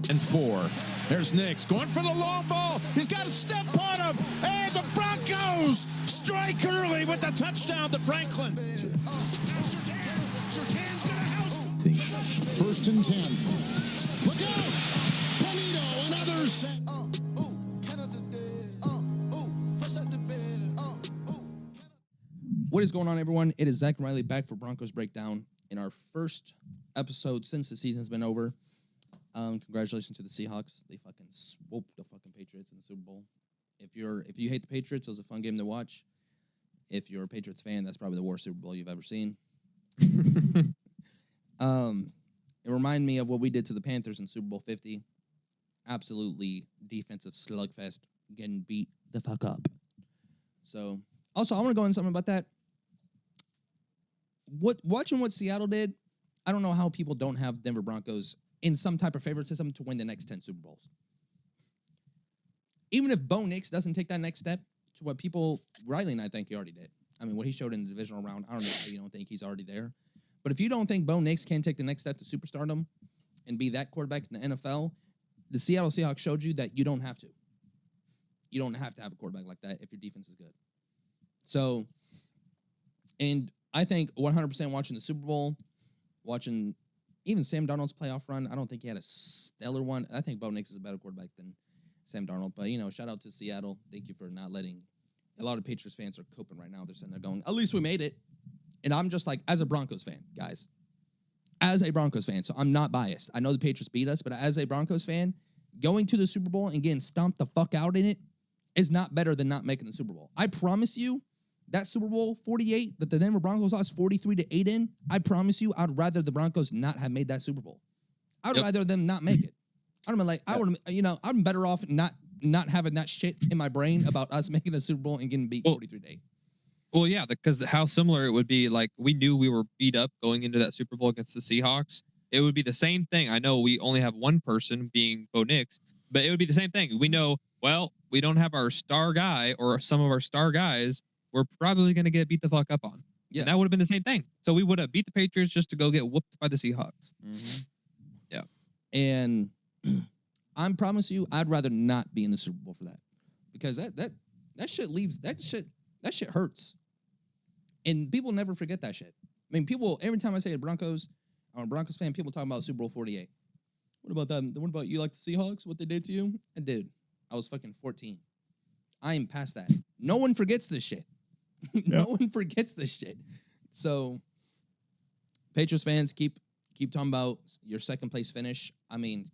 and 4. There's Nix going for the long ball. He's got a step on him. And the Broncos strike early with the touchdown to Franklin. First and 10. Look out! Polito and others. What is going on, everyone? It is Zach and Riley back for Broncos Breakdown in our first episode since the season's been over. Congratulations to the Seahawks. They fucking swooped the fucking Patriots in the Super Bowl. If you hate the Patriots, it was a fun game to watch. If you're a Patriots fan, that's probably the worst Super Bowl you've ever seen. It reminded me of what we did to the Panthers in Super Bowl 50. Absolutely defensive slugfest, getting beat the fuck up. So, also, I want to go into something about that. Watching what Seattle did, I don't know how people don't have Denver Broncos in some type of favoritism to win the next 10 Super Bowls. Even if Bo Nix doesn't take that next step to what people, Riley and I think he already did. I mean, what he showed in the divisional round, I don't know why you don't think he's already there. But if you don't think Bo Nix can take the next step to superstardom and be that quarterback in the NFL, the Seattle Seahawks showed you that you don't have to. You don't have to have a quarterback like that if your defense is good. So, and I think 100% watching the Super Bowl, watching even Sam Darnold's playoff run, I don't think he had a stellar one. I think Bo Nix is a better quarterback than Sam Darnold. But, shout out to Seattle. Thank you for not letting – a lot of Patriots fans are coping right now. They're sitting there going, at least we made it. And I'm just like, as a Broncos fan, guys, as a Broncos fan, so I'm not biased. I know the Patriots beat us, but as a Broncos fan, going to the Super Bowl and getting stomped the fuck out in it is not better than not making the Super Bowl. I promise you, that Super Bowl 48 that the Denver Broncos lost 43-8 in, I promise you, I'd rather the Broncos not have made that Super Bowl. I'd rather them not make it. I'm better off not having that shit in my brain about us making a Super Bowl and getting beat 43-8. Well, yeah, because how similar it would be, like, we knew we were beat up going into that Super Bowl against the Seahawks. It would be the same thing. I know we only have one person being Bo Nix, but it would be the same thing. We know, well, we don't have our star guy or some of our star guys. We're probably going to get beat the fuck up on. Yeah. And that would have been the same thing. So we would have beat the Patriots just to go get whooped by the Seahawks. Mm-hmm. Yeah. And I promise you, I'd rather not be in the Super Bowl for that. Because that shit leaves, that shit hurts. And people never forget that shit. I mean, people, every time I say Broncos, I'm a Broncos fan, people talk about Super Bowl 48. What about that? What about you like the Seahawks? What they did to you? And dude, I was fucking 14. I am past that. No one forgets this shit. No one forgets this shit. So, Patriots fans, keep talking about your second place finish. I mean,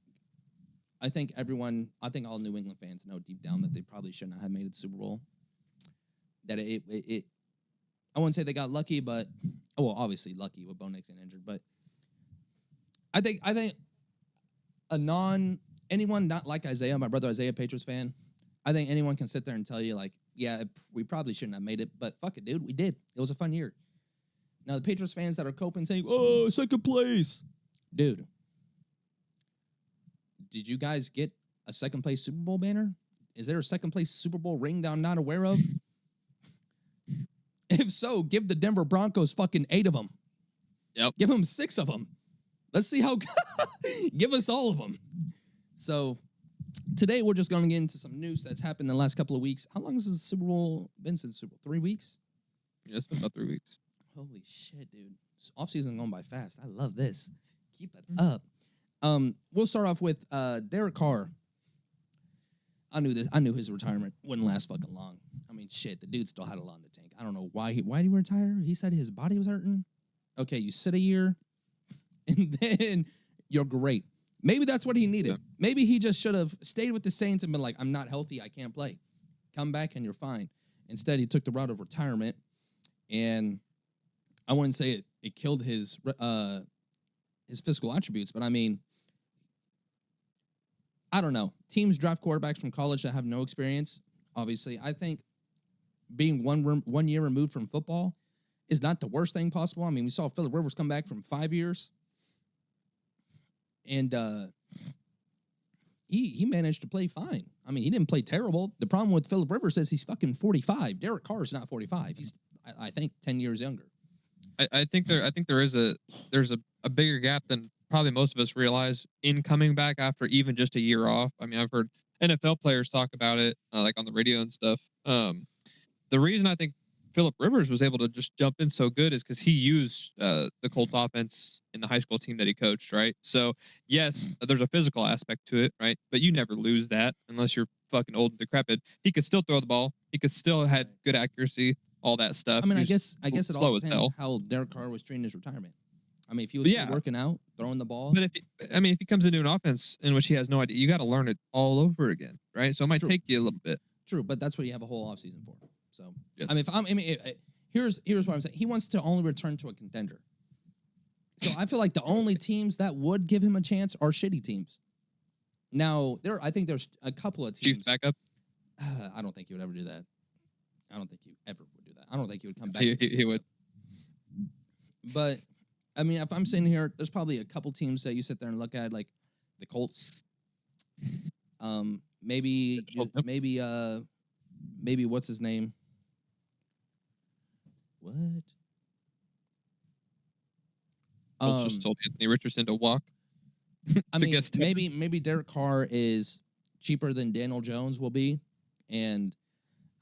I think all New England fans know deep down that they probably should not have made it to the Super Bowl. That I wouldn't say they got lucky, but obviously lucky with Bo Nix getting injured. But I think anyone not like Isaiah, my brother Isaiah, Patriots fan, I think anyone can sit there and tell you, like, yeah, we probably shouldn't have made it, but fuck it, dude, we did. It was a fun year. Now, the Patriots fans that are coping saying, oh, second place. Dude, did you guys get a second place Super Bowl banner? Is there a second place Super Bowl ring that I'm not aware of? If so, give the Denver Broncos fucking 8 of them. Yep. Give them 6 of them. Let's see how... Give us all of them. So... Today, we're just going to get into some news that's happened in the last couple of weeks. How long has the Super Bowl been since the Super Bowl? 3 weeks? Yeah, it's been about 3 weeks. Holy shit, dude. This offseason going by fast. I love this. Keep it up. We'll start off with Derek Carr. I knew this. I knew his retirement wouldn't last fucking long. I mean, shit, the dude still had a lot in the tank. I don't know why did he retire? He said his body was hurting. Okay, you sit a year, and then you're great. Maybe that's what he needed. Yeah. Maybe he just should have stayed with the Saints and been like, I'm not healthy, I can't play. Come back and you're fine. Instead, he took the route of retirement, and I wouldn't say it killed his physical attributes, but I mean, I don't know. Teams draft quarterbacks from college that have no experience. Obviously, I think being 1 year removed from football is not the worst thing possible. I mean, we saw Phillip Rivers come back from 5 years. And he managed to play fine. I mean, he didn't play terrible. The problem with Phillip Rivers is he's fucking 45. Derek Carr is not 45. He's, I think, 10 years younger. I think there's a bigger gap than probably most of us realize in coming back after even just a year off. I mean, I've heard NFL players talk about it, like on the radio and stuff. The reason I think Phillip Rivers was able to just jump in so good is because he used the Colts offense in the high school team that he coached, right? So yes, there's a physical aspect to it, right? But you never lose that unless you're fucking old and decrepit. He could still throw the ball. He could still had good accuracy, all that stuff. I mean, He I guess was it all slow as depends hell. how Derek Carr was treating his retirement. I mean, if he was still working out, throwing the ball. But if he comes into an offense in which he has no idea, you got to learn it all over again, right? So it might take you a little bit. True, but that's what you have a whole offseason for. So Yes. I mean, here's what I'm saying. He wants to only return to a contender. So I feel like the only teams that would give him a chance are shitty teams. Now I think there's a couple of teams. Chiefs backup. I don't think he would ever do that. I don't think he ever would do that. I don't think he would come back. He would. But I mean, if I'm sitting here, there's probably a couple teams that you sit there and look at, like the Colts. Maybe what's his name? What? Colts just told Anthony Richardson to walk. I mean, maybe Derek Carr is cheaper than Daniel Jones will be, and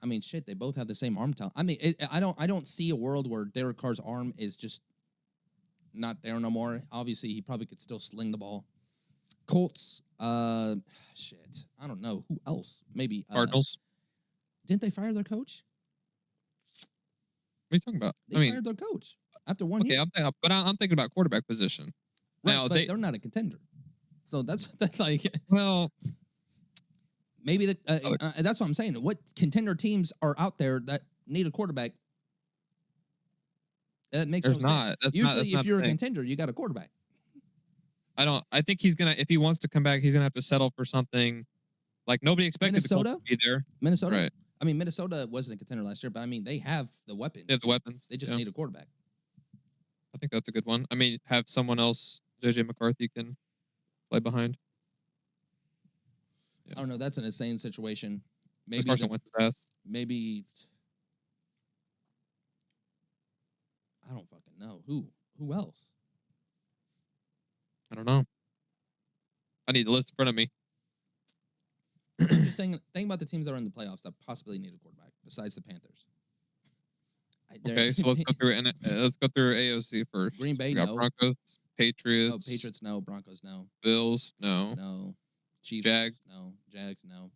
I mean, shit, they both have the same arm talent. I mean, I don't see a world where Derek Carr's arm is just not there no more. Obviously, he probably could still sling the ball. Colts, shit, I don't know who else. Maybe Cardinals. Didn't they fire their coach? What are you talking about? They fired their coach after 1 year. Okay, I'm thinking about quarterback position. Right, Now but they're not a contender, so that's like well, maybe that's what I'm saying. What contender teams are out there that need a quarterback? That makes no sense. Usually, if you're a contender, you got a quarterback. I think he's gonna, if he wants to come back, he's gonna have to settle for something like nobody expected the Colts to be there. Minnesota, right? I mean, Minnesota wasn't a contender last year, but I mean, they have the weapons. They have the weapons. They just need a quarterback. I think that's a good one. I mean, have someone else, JJ McCarthy, can play behind. Yeah. I don't know. That's an insane situation. Maybe Carson Wentz pass. Maybe I don't fucking know who else. I don't know. I need the list in front of me. Just think about the teams that are in the playoffs that possibly need a quarterback besides the Panthers. Okay, so let's go through AOC first. Green Bay, no. Broncos, Patriots. No, Patriots, no. Broncos, no. Bills, no. No. Chiefs, Jags, no. Jags, no.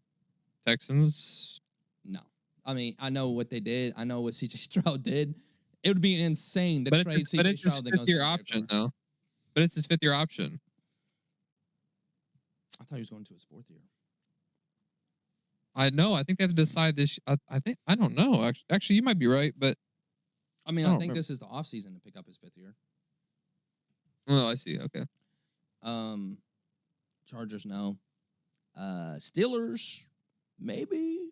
Texans, no. I mean, I know what they did. I know what CJ Stroud did. It would be insane to trade CJ Stroud. But it's his fifth-year option, though. But it's his fifth-year option. I thought he was going to his fourth year. I know. I think they have to decide this. I don't know. Actually, you might be right, but I mean, I think this is the offseason to pick up his fifth year. Oh, I see. Okay. Chargers, no. Steelers, maybe.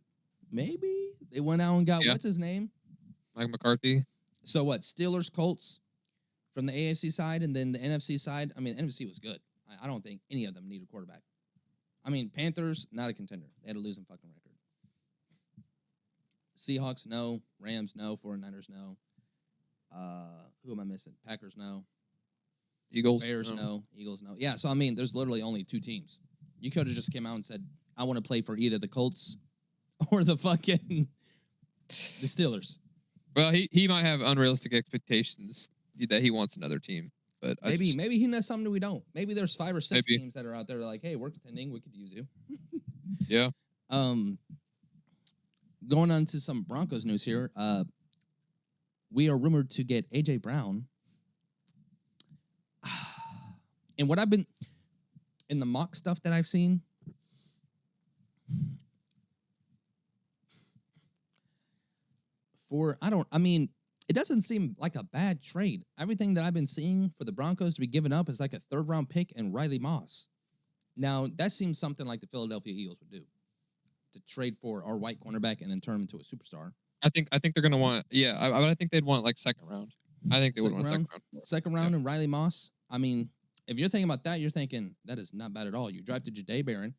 They went out and got what's his name? Mike McCarthy. So what? Steelers, Colts from the AFC side, and then the NFC side. I mean, the NFC was good. I don't think any of them need a quarterback. I mean, Panthers, not a contender. They had a losing fucking record. Seahawks, no. Rams, no. 49ers, no. Who am I missing? Packers, no. Eagles, Bears, no. Eagles, no. Yeah, so I mean, there's literally only two teams. You could have just came out and said, I want to play for either the Colts or the fucking the Steelers. Well, he might have unrealistic expectations that he wants another team. But maybe he knows something that we don't. Maybe there's 5 or 6 teams that are out there like, hey, we're contending. We could use you. Yeah. Going on to some Broncos news here. We are rumored to get A.J. Brown. And what I've been in the mock stuff that I've seen, it doesn't seem like a bad trade. Everything that I've been seeing for the Broncos to be given up is like a 3rd-round pick and Riley Moss. Now, that seems something like the Philadelphia Eagles would do, to trade for our white cornerback and then turn him into a superstar. I think they're going to want, I think they'd want like 2nd round. I think they would want 2nd round. 2nd round and Riley Moss. I mean, if you're thinking about that, you're thinking, that is not bad at all. You drafted Jahdae Barron,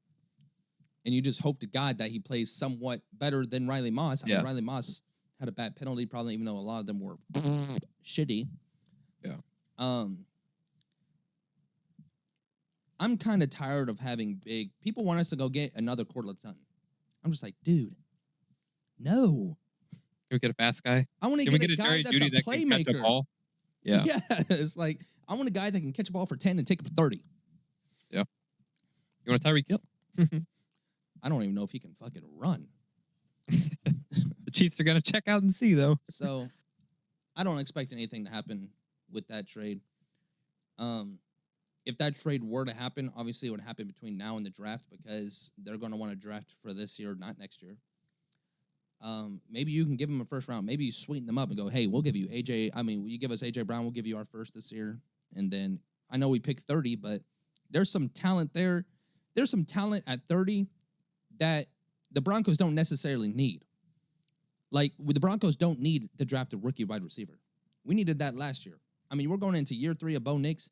and you just hope to God that he plays somewhat better than Riley Moss. I mean, Riley Moss had a bad penalty problem, even though a lot of them were shitty. Yeah. I'm kind of tired of having big people want us to go get another Cortland Sutton. I'm just like, dude, no. Can we get a fast guy? I want to Can we get a get a guy Jerry that's Jeudy a that can catch a playmaker. ball? Yeah. Yeah, it's like I want a guy that can catch a ball for 10 and take it for 30. Yeah. You want a Tyreek Hill? I don't even know if he can fucking run. The Chiefs are gonna check out and see though. So I don't expect anything to happen with that trade. If that trade were to happen, obviously it would happen between now and the draft because they're going to want to draft for this year, not next year. Maybe you can give them a first round. Maybe you sweeten them up and go, hey, we'll give you AJ. I mean, you give us AJ Brown, we'll give you our first this year. And then I know we picked 30, but there's some talent there. There's some talent at 30 that the Broncos don't necessarily need. Like, the Broncos don't need to draft a rookie wide receiver. We needed that last year. I mean, we're going into year 3 of Bo Nix.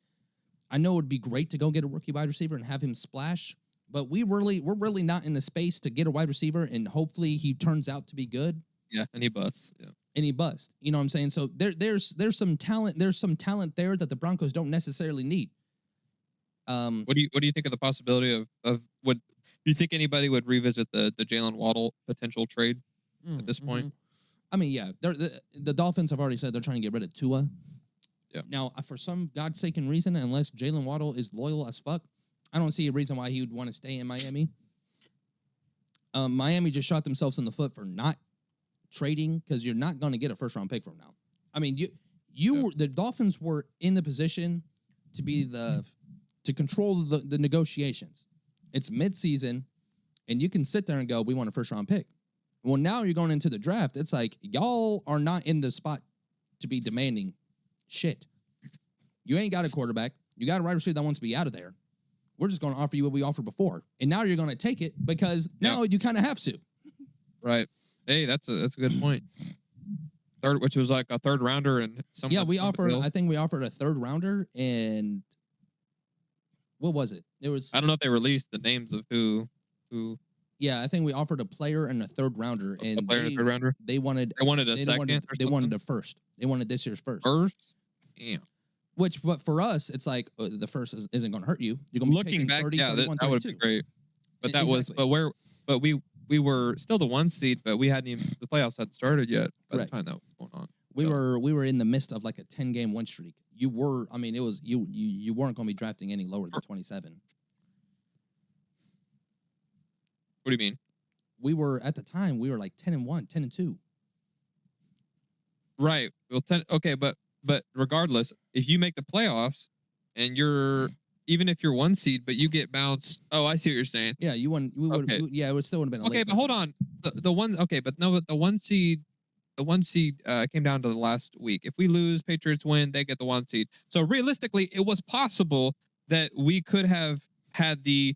I know it would be great to go get a rookie wide receiver and have him splash, but we're really not in the space to get a wide receiver and hopefully he turns out to be good. Yeah, and he busts. Yeah. And he bust. You know what I'm saying? So there's some talent there that the Broncos don't necessarily need. What do you think of the possibility of would do you think anybody would revisit the Jalen Waddle potential trade at this point? I mean, yeah, the Dolphins have already said they're trying to get rid of Tua. Yeah. Now, for some godforsaken reason, unless Jalen Waddle is loyal as fuck, I don't see a reason why he would want to stay in Miami. Miami just shot themselves in the foot for not trading because you're not going to get a first round pick from now. I mean, the Dolphins were in the position to be to control the negotiations. It's midseason, and you can sit there and go, we want a first round pick. Well, now you're going into the draft. It's like y'all are not in the spot to be demanding shit. You ain't got a quarterback. You got a wide receiver that wants to be out of there. We're just going to offer you what we offered before. And now you're going to take it because now you kind of have to. Right. Hey, that's a good point. Which was like a third rounder and some. Yeah, I think we offered a third rounder and what was it? It was. I don't know if they released the names of who. Yeah, I think we offered a player and a third rounder, and a player and a third rounder. They wanted a second. They wanted a first. They wanted this year's first. First. Yeah. Which, but for us, it's like the first isn't going to hurt you. You're going to be looking back. 30, Yeah, 31, that would be great. But that was. But we were still the 1 seed, but we hadn't even the playoffs hadn't started yet by the time that was going on. We were in the midst of like a 10-game win streak. You were. I mean, it was you weren't going to be drafting any lower than 27. What do you mean? We were at the time. We were like 10-1, 10-2. Right. Well, 10. Okay, but regardless, if you make the playoffs and even if you're 1 seed, but you get bounced. Oh, I see what you're saying. Yeah, you won. We would. Okay. Yeah, it would still would have been. Okay, but hold on. The one. Okay, but no, but the 1 seed. The 1 seed came down to the last week. If we lose, Patriots win, they get the 1 seed. So realistically, it was possible that we could have had the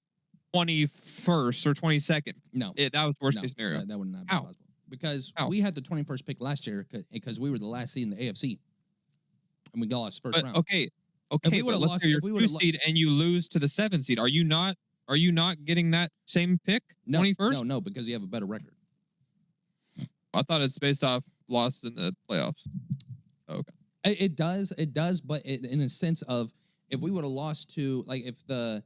21st or 22nd. No, that was worst case scenario. That would not be possible because we had the 21st pick last year because we were the last seed in the AFC, and we lost first round. Okay, but let's say you're 2 seed and you lose to the 7 seed. Are you not getting that same pick? 21st? No, because you have a better record. I thought it's based off loss in the playoffs. Okay. It does, but in a sense of if we would have lost to like if the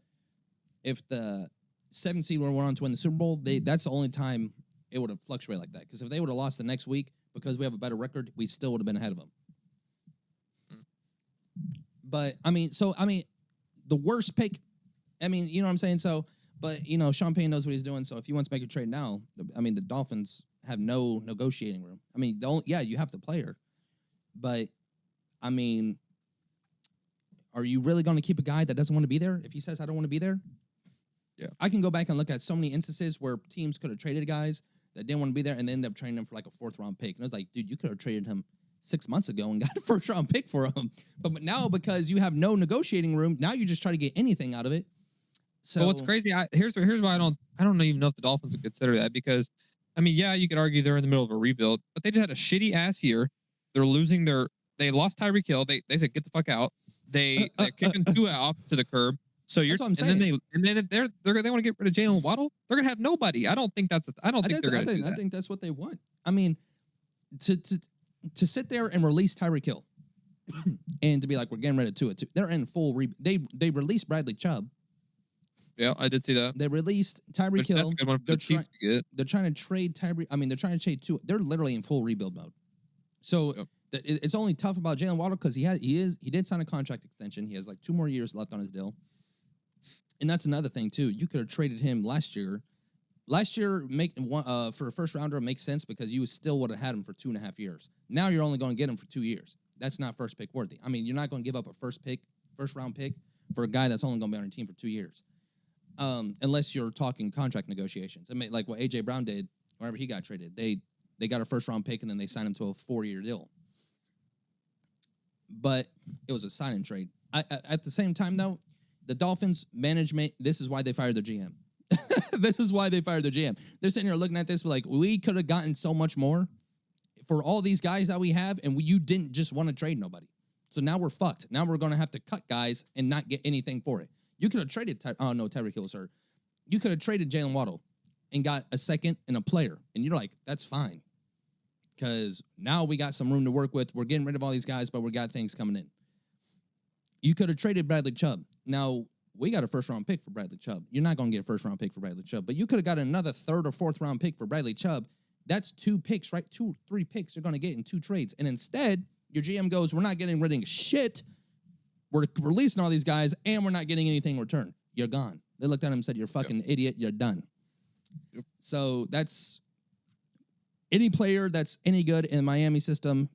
7th seed went on to win the Super Bowl, that's the only time it would have fluctuated like that. Because if they would have lost the next week because we have a better record, we still would have been ahead of them. But I mean, the worst pick. I mean, you know what I'm saying. So, but Sean Payne knows what he's doing. So if he wants to make a trade now, the Dolphins have no negotiating room. I mean, you have the player, but I mean, are you really going to keep a guy that doesn't want to be there if he says I don't want to be there? Yeah, I can go back and look at so many instances where teams could have traded guys that didn't want to be there and they ended up trading him for like a 4th round pick. And I was like, dude, you could have traded him 6 months ago and got a 1st round pick for him. But now because you have no negotiating room, now you just try to get anything out of it. So what's crazy? Here's why I don't even know if the Dolphins would consider that because. I mean, yeah, you could argue they're in the middle of a rebuild, but they just had a shitty ass year. They're losing they lost Tyreek Hill. They said get the fuck out. They're kicking Tua off to the curb. So you're that's what I'm saying. And then they want to get rid of Jalen Waddle. They're gonna have nobody. I think they're gonna do that. I think that's what they want. I mean, to sit there and release Tyreek Hill and to be like we're getting rid of Tua. They're in full they released Bradley Chubb Yeah, I did see that. They released Tyreek Which, that's Hill. a good one for the Chiefs to get. They're trying to trade Tyreek. I mean, they're trying to trade two. They're literally in full rebuild mode. So Yep. it's only tough about Jalen Waddle because he did sign a contract extension. He has like 2 more years left on his deal. And that's another thing too. You could have traded him last year. Last year, for a first rounder makes sense because you still would have had him for 2.5 years. Now you're only going to get him for 2 years. That's not first pick worthy. I mean, you're not going to give up a first round pick for a guy that's only going to be on your team for 2 years, unless you're talking contract negotiations. I mean, like what AJ Brown did, wherever he got traded, they got a first round pick and then they signed him to a 4-year deal. But it was a sign and trade. At the same time, though, the Dolphins management. This is why they fired their GM. This is why they fired their GM. They're sitting here looking at this like, we could have gotten so much more for all these guys that we have, and you didn't just want to trade nobody. So now we're fucked. Now we're going to have to cut guys and not get anything for it. You could have traded, Tyreek Hill, sir. You could have traded Jalen Waddle and got a second and a player. And you're like, that's fine. Because now we got some room to work with. We're getting rid of all these guys, but we got things coming in. You could have traded Bradley Chubb. Now, we got a first-round pick for Bradley Chubb. You're not going to get a first-round pick for Bradley Chubb, but you could have got another 3rd or 4th-round pick for Bradley Chubb. That's 2 picks, right? 2, 3 picks you're going to get in 2 trades. And instead, your GM goes, we're not getting rid of shit. We're releasing all these guys, and we're not getting anything in return. You're gone. They looked at him and said, you're a fucking idiot. You're done. Yep. So that's any player that's any good in the Miami system,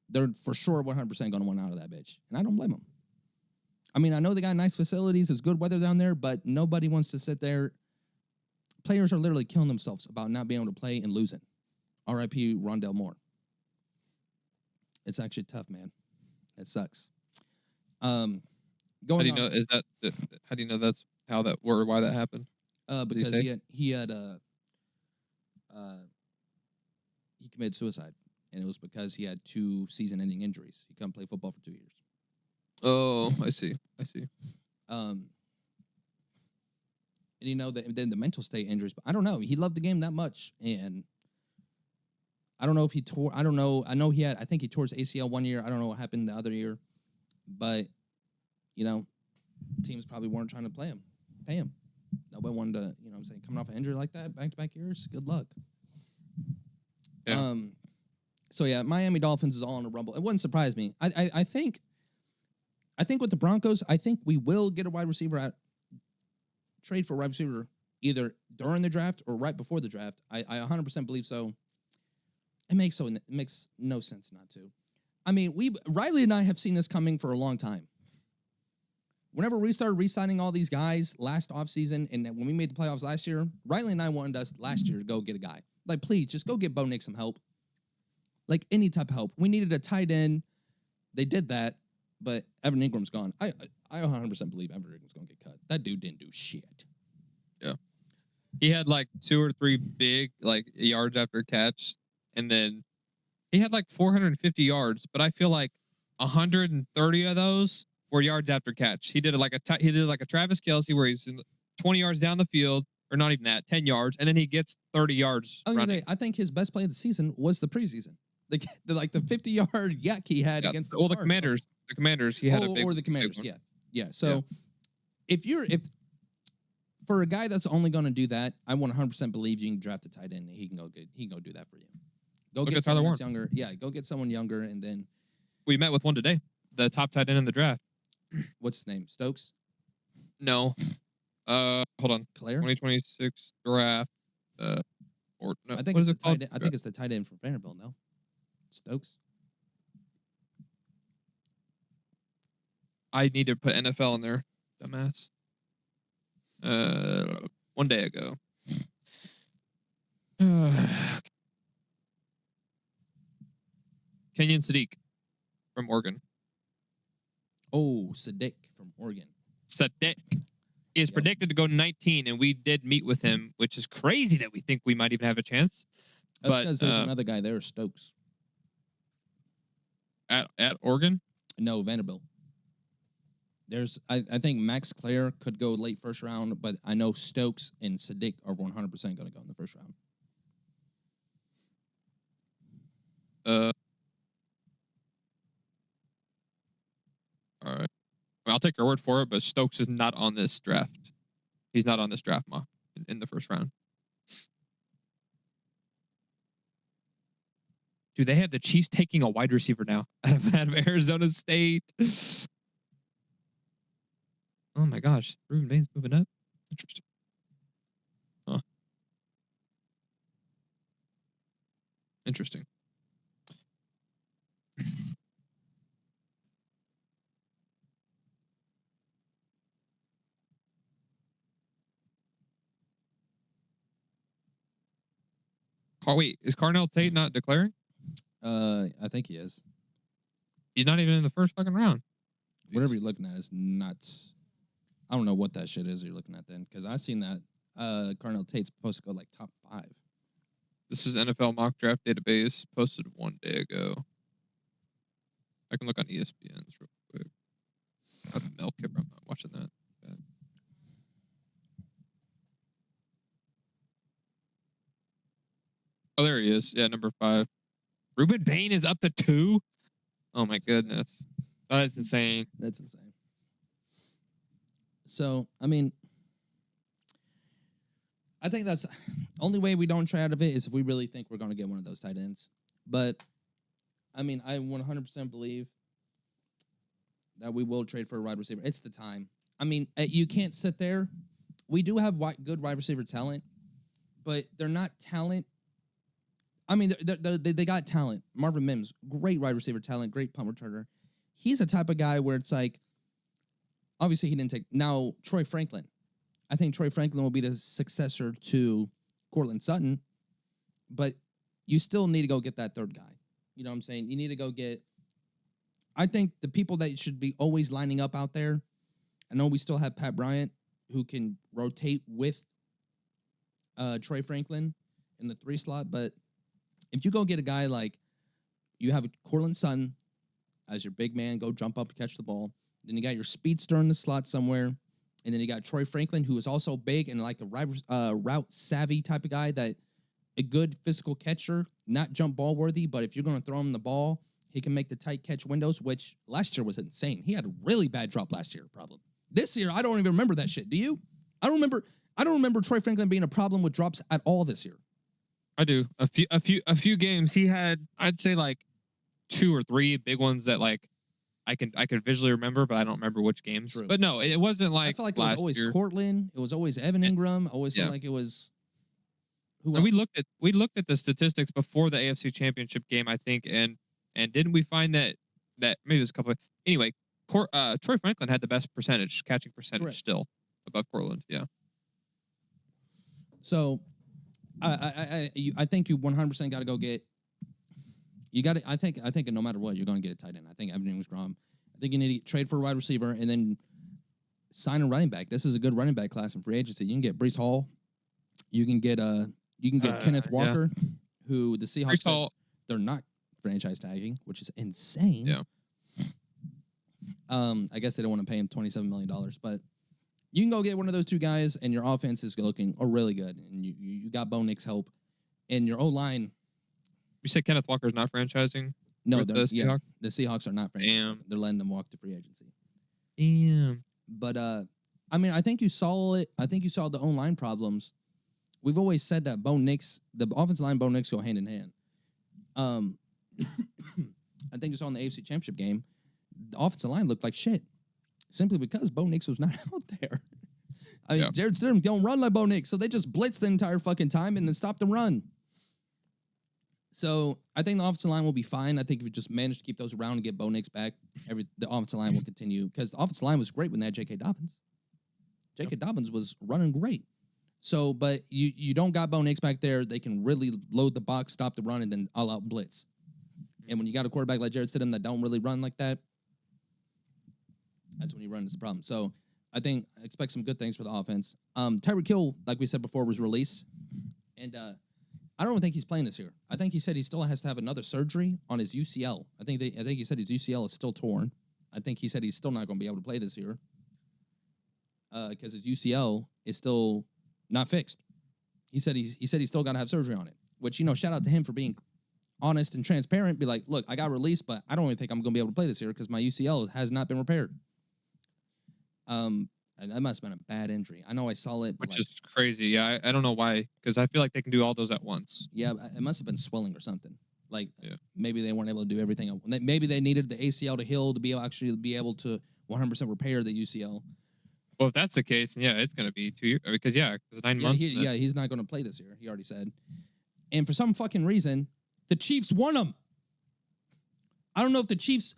they're for sure 100% going to want out of that bitch. And I don't blame them. I mean, I know they got nice facilities, there's good weather down there, but nobody wants to sit there. Players are literally killing themselves about not being able to play and losing. R.I.P. Rondell Moore. It's actually tough, man. It sucks. How do you know? How do you know that's how that or why that happened? Because he committed suicide, and it was because he had 2 season-ending injuries. He couldn't play football for 2 years. Oh, I see. And then the mental state injuries, but I don't know. He loved the game that much, and I don't know if he tore. I don't know. I know I think he tore his ACL 1 year. I don't know what happened the other year, but teams probably weren't trying to pay him. Nobody wanted to. You know, what I'm saying, coming off an injury like that, back-to-back years, good luck. Yeah. So yeah, Miami Dolphins is all in a rumble. It wouldn't surprise me. I think with the Broncos, I think we will get a wide receiver trade for a wide receiver either during the draft or right before the draft. I 100% believe so. It makes no sense not to. I mean, Riley and I have seen this coming for a long time. Whenever we started re-signing all these guys last offseason, and when we made the playoffs last year, Riley and I wanted us last year to go get a guy. Like, please, just go get Bo Nix some help. Like, any type of help. We needed a tight end. They did that, but Evan Ingram's gone. I 100% believe Evan Ingram's going to get cut. That dude didn't do shit. Yeah. He had like 2 or 3 big yards after catch, and then he had like 450 yards, but I feel like 130 of those were yards after catch. He did like a Travis Kelce where he's 20 yards down the field, or not even that, 10 yards, and then he gets 30 yards. I think his best play of the season was the preseason. The 50-yard yak he had against the Commanders. The Commanders, he had a big or the Commanders, big yeah. So if for a guy that's only going to do that, I 100% believe you can draft a tight end and he can go do that for you. Go get someone that's younger. Yeah, go get someone younger, and then we met with one today, the top tight end in the draft. What's his name? Stokes? No. Hold on. Claire? 2026 draft. Or no. I think what is it's it called? I think it's the tight end from Vanderbilt. No, Stokes. I need to put NFL in there, dumbass. 1 day ago. Kenyon Sadiq from Oregon. Oh, Sadiq from Oregon. Sadiq is predicted to go 19, and we did meet with him, which is crazy that we think we might even have a chance. That's because there's another guy there, Stokes. At Oregon? No, Vanderbilt. I think Max Clare could go late first round, but I know Stokes and Sadiq are 100% going to go in the first round. All right. I'll take your word for it, but Stokes is not on this draft. He's not on this draft mock in the first round. Dude, they have the Chiefs taking a wide receiver now out of Arizona State. Oh my gosh, Ruben Bain's moving up. Interesting. Huh. Interesting. Oh wait, is Carnell Tate not declaring? I think he is. He's not even in the first fucking round. Whatever you're looking at is nuts. I don't know what that shit is you're looking at then, because I seen that Carnell Tate's supposed to go like top 5. This is NFL mock draft database posted 1 day ago. I can look on ESPN's real quick. That's a Mel Kipper. I'm not watching that. Oh, there he is. Yeah, number 5. Ruben Bain is up to 2. Oh my goodness, that's insane. That's insane. So, I mean, I think that's only way we don't try out of it is if we really think we're going to get one of those tight ends. But, I mean, I 100% believe that we will trade for a wide receiver. It's the time. I mean, you can't sit there. We do have good wide receiver talent, but they're not talent. I mean, they got talent. Marvin Mims, great wide receiver talent, great punt returner. He's the type of guy where it's like, obviously he didn't take. Now, Troy Franklin. I think Troy Franklin will be the successor to Courtland Sutton, but you still need to go get that third guy. You know what I'm saying? You need to go get. I think the people that should be always lining up out there, I know we still have Pat Bryant, who can rotate with Troy Franklin in the 3 slot, but if you go get a guy like, you have Courtland Sutton as your big man, go jump up, catch the ball. Then you got your speedster in the slot somewhere. And then you got Troy Franklin, who is also big and like a route savvy type of guy, that a good physical catcher, not jump ball worthy, but if you're going to throw him the ball, he can make the tight catch windows, which last year was insane. He had a really bad drop last year, problem. This year, I don't even remember that shit. Do you? I don't remember Troy Franklin being a problem with drops at all this year. I do. A few games he had, I'd say like 2 or 3 big ones that like I could visually remember, but I don't remember which games. True. But no, it wasn't like. I felt like it was always year. Cortland. It was always Evan Ingram. Always felt like it was. And we looked at the statistics before the AFC Championship game, I think, and didn't we find that maybe it was a couple of, anyway, Troy Franklin had the best catching percentage. Correct. Still above Cortland. Yeah. So, I think you 100% got to go get. You got to. I think no matter what, you're going to get a tight end. I think Evan Ingram. I think you need to trade for a wide receiver and then sign a running back. This is a good running back class in free agency. You can get Breece Hall. You can get Kenneth Walker, who the Seahawks said they're not franchise tagging, which is insane. Yeah. I guess they don't want to pay him $27 million, but you can go get one of those 2 guys, and your offense is looking really good, and you got Bo Nix's help, and your O-line. You said Kenneth Walker's not franchising? No, the Seahawks are not franchising. Damn. They're letting them walk to free agency. Damn. But I mean, I think you saw it. I think you saw the O-line problems. We've always said that Bo Nix, the offensive line, Bo Nix go hand in hand. I think you saw in the AFC Championship game, the offensive line looked like shit, simply because Bo Nix was not out there. I mean, Jared Stidham don't run like Bo Nix, so they just blitz the entire fucking time and then stop the run. So I think the offensive line will be fine. I think if we just manage to keep those around and get Bo Nix back, the offensive line will continue, because the offensive line was great when they had J.K. Dobbins. J.K. Dobbins was running great. So, but you don't got Bo Nix back there. They can really load the box, stop the run, and then all-out blitz. And when you got a quarterback like Jared Stidham that don't really run like that, that's when you run into this problem. So I expect some good things for the offense. Tyreek Hill, like we said before, was released. And I don't think he's playing this year. I think he said he still has to have another surgery on his UCL. I think he said his UCL is still torn. I think he said he's still not going to be able to play this year because his UCL is still not fixed. He said he's still got to have surgery on it, which, shout out to him for being honest and transparent. Be like, look, I got released, but I don't even think I'm going to be able to play this year because my UCL has not been repaired. And that must have been a bad injury. I know I saw it, but which is crazy. Yeah, I don't know why, because I feel like they can do all those at once. yeah, it must have been swelling or something. Like Yeah. maybe they weren't able to do everything. Maybe they needed the ACL to heal to be able to 100% repair the UCL. Well, if that's the case, then yeah, it's going to be 2 years. Because 9 months. He's not going to play this year. He already said. And for some fucking reason, the Chiefs want him. I don't know if the Chiefs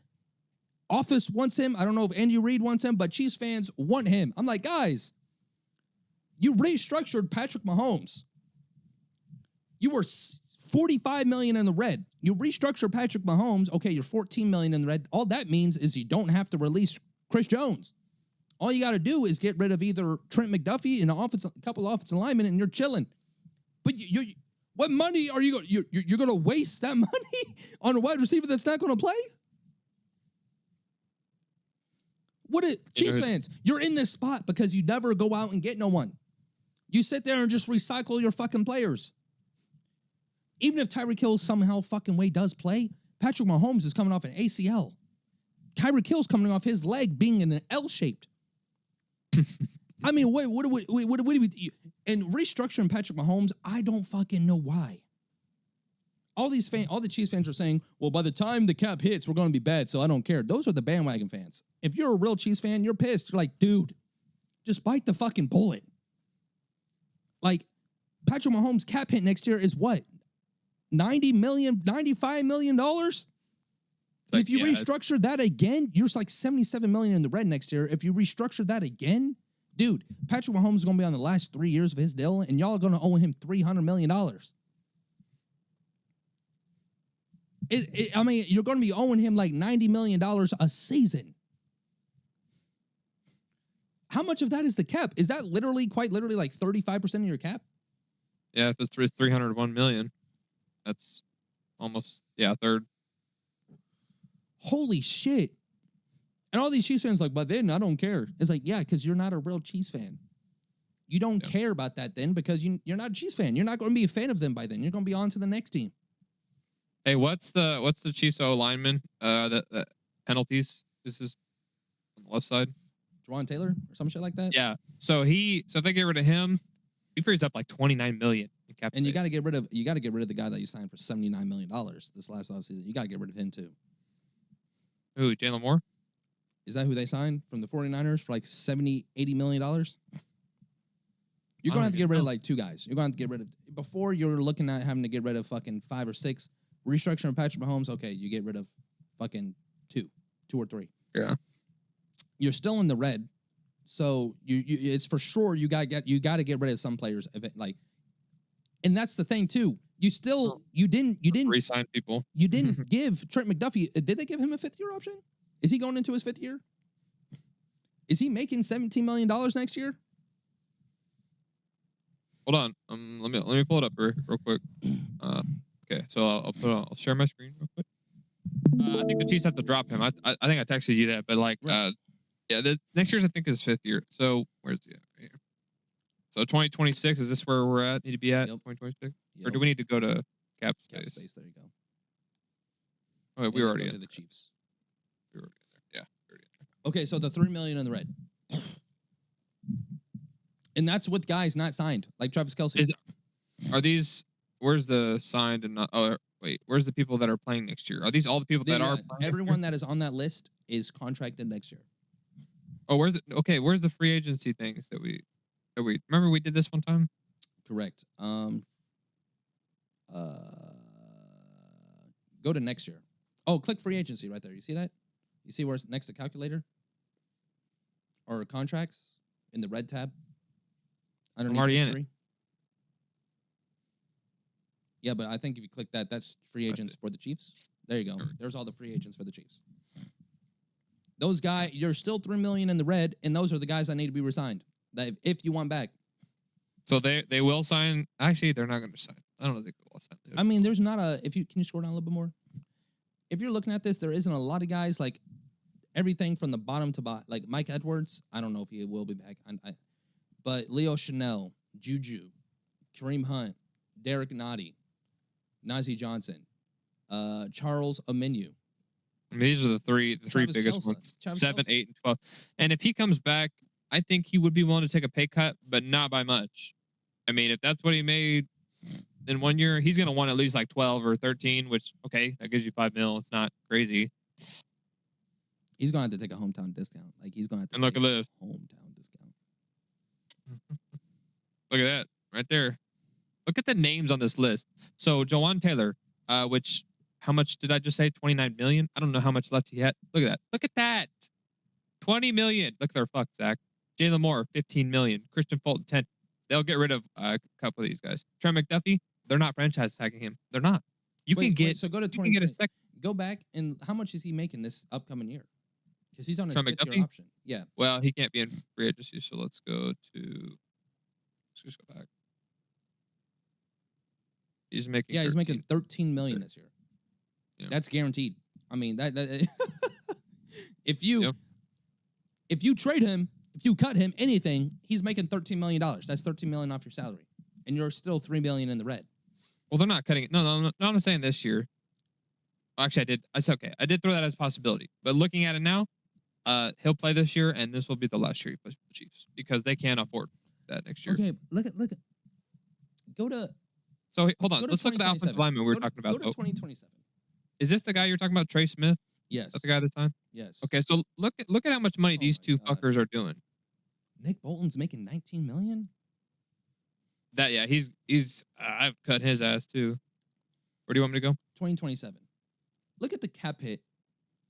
office wants him. I don't know if Andy Reid wants him, but Chiefs fans want him. I'm like, guys, you restructured Patrick Mahomes. You were $45 million in the red. You restructure Patrick Mahomes. Okay, you're $14 million in the red. All that means is you don't have to release Chris Jones. All you got to do is get rid of either Trent McDuffie and a couple of offensive linemen, and you're chilling. But what money are you're going to waste that money on a wide receiver that's not going to play? Chiefs fans, you're in this spot because you never go out and get no one. You sit there and just recycle your fucking players. Even if Tyreek Hill somehow fucking way does play, Patrick Mahomes is coming off an ACL. Tyreek Hill's coming off his leg being in an L-shaped. I mean, what do we and restructuring Patrick Mahomes, I don't fucking know why. All the Chiefs fans are saying, well, by the time the cap hits, we're going to be bad, so I don't care. Those are the bandwagon fans. If you're a real Chiefs fan, you're pissed. You're like, dude, just bite the fucking bullet. Like, Patrick Mahomes' cap hit next year is what? $90 million, $95 million? If you restructure that again, you're like $77 million in the red next year. If you restructure that again, dude, Patrick Mahomes is going to be on the last 3 years of his deal, and y'all are going to owe him $300 million. I mean, you're going to be owing him like $90 million a season. How much of that is the cap? Is that quite literally like 35% of your cap? Yeah, if it's $301 million, that's almost, a third. Holy shit. And all these Chiefs fans like, but then I don't care. It's like, yeah, because you're not a real Chiefs fan. You don't care about that then because you're not a Chiefs fan. You're not going to be a fan of them by then. You're going to be on to the next team. Hey, what's the Chiefs O lineman that penalties? This is on the left side. Juwan Taylor or some shit like that? Yeah. So if they get rid of him, he frees up like $29 million in cap space. And you got to get rid of the guy that you signed for $79 million this last offseason. You got to get rid of him too. Who, Jalen Moore? Is that who they signed from the 49ers for like $70, $80 million? You're going to have to get rid of like two guys. You're going to have to get rid of, before you're looking at having to get rid of fucking 5 or 6. Restructuring Patrick Mahomes, okay, you get rid of fucking 2 or 3. Yeah. You're still in the red. So you it's for sure you got to get rid of some players and that's the thing too. You didn't re-sign people. You didn't give Trent McDuffie. Did they give him a 5th-year option? Is he going into his 5th year? Is he making $17 million next year? Hold on. Let me pull it up real quick. Okay, so I'll share my screen real quick. I think the Chiefs have to drop him. I think I texted you that, but like, right. The next year's I think is 5th year. So where's the right here? So 2026 is this where we're at? Need to be at 2026, or do we need to go to cap space? Cap space. There you go. Oh, wait, we were already to the Chiefs. We were there. Yeah. Okay, so the $3 million in the red, and that's with guys not signed, like Travis Kelce. Are these? Where's the signed and not? Oh, wait. Where's the people that are playing next year? Are these all the people that are? Everyone that is on that list is contracted next year. Oh, where's it? Okay, where's the free agency things that we remember we did this one time? Correct. Go to next year. Oh, click free agency right there. You see that? You see where it's next to calculator or contracts in the red tab? I'm already in it. Yeah, but I think if you click that, that's free agents for the Chiefs. There you go. There's all the free agents for the Chiefs. Those guys, you're still $3 million in the red, and those are the guys that need to be resigned. That if you want back. So they will sign. Actually, they're not going to sign. I don't know if they will sign. I mean, there's not a. Can you scroll down a little bit more? If you're looking at this, there isn't a lot of guys like everything from the bottom to bottom. Like Mike Edwards, I don't know if he will be back. But Leo Chanel, Juju, Kareem Hunt, Derek Nottie, Najee Johnson, Charles Omenihu. I mean, these are the three Travis biggest Kelce. ones. Travis 7, Kelce. 8, and 12. And if he comes back, I think he would be willing to take a pay cut, but not by much. I mean, if that's what he made in 1 year, he's gonna want at least like 12 or 13, which okay, that gives you $5 million. It's not crazy. He's gonna have to take a hometown discount. Like he's gonna have to And look take at this. a hometown discount. Look at that right there. Look at the names on this list. So Jawan Taylor, which how much did I just say? 29 million. I don't know how much left he had. Look at that. Look at that. 20 million. Look at their fuck, Zach. Jalen Moore, 15 million. Christian Fulton, 10. They'll get rid of a couple of these guys. Trent McDuffie, they're not franchise tagging him. They're not. You can get. So go to you can get a 2020. second. Go back and how much is he making this upcoming year? Because he's on his Trent 5th McDuffie? year option. Yeah. Well, he can't be in free agency, so let's go to. Let's just go back. He's making. Yeah, he's 13. making 13 million this year. Yeah. That's guaranteed. I mean that if you Yep. if you trade him, if you cut him anything, he's making $13 million. That's $13 million off your salary. And you're still $3 million in the red. Well, they're not cutting it. No, I'm not saying this year. Actually, I did. It's okay. I did throw that as a possibility. But looking at it now, he'll play this year, and this will be the last year he plays for the Chiefs because they can't afford that next year. Okay, look at go to So hold on. go to Let's look at the 2027. offensive lineman we were Go to- talking about. Go to 2027. Is this the guy you're talking about, Trey Smith? Yes. That's the guy this time? Yes. Okay, so look at how much money Oh these my two gosh. fuckers are doing. Nick Bolton's making 19 million? That yeah, he's I've cut his ass too. Where do you want me to go? 2027. Look at the cap hit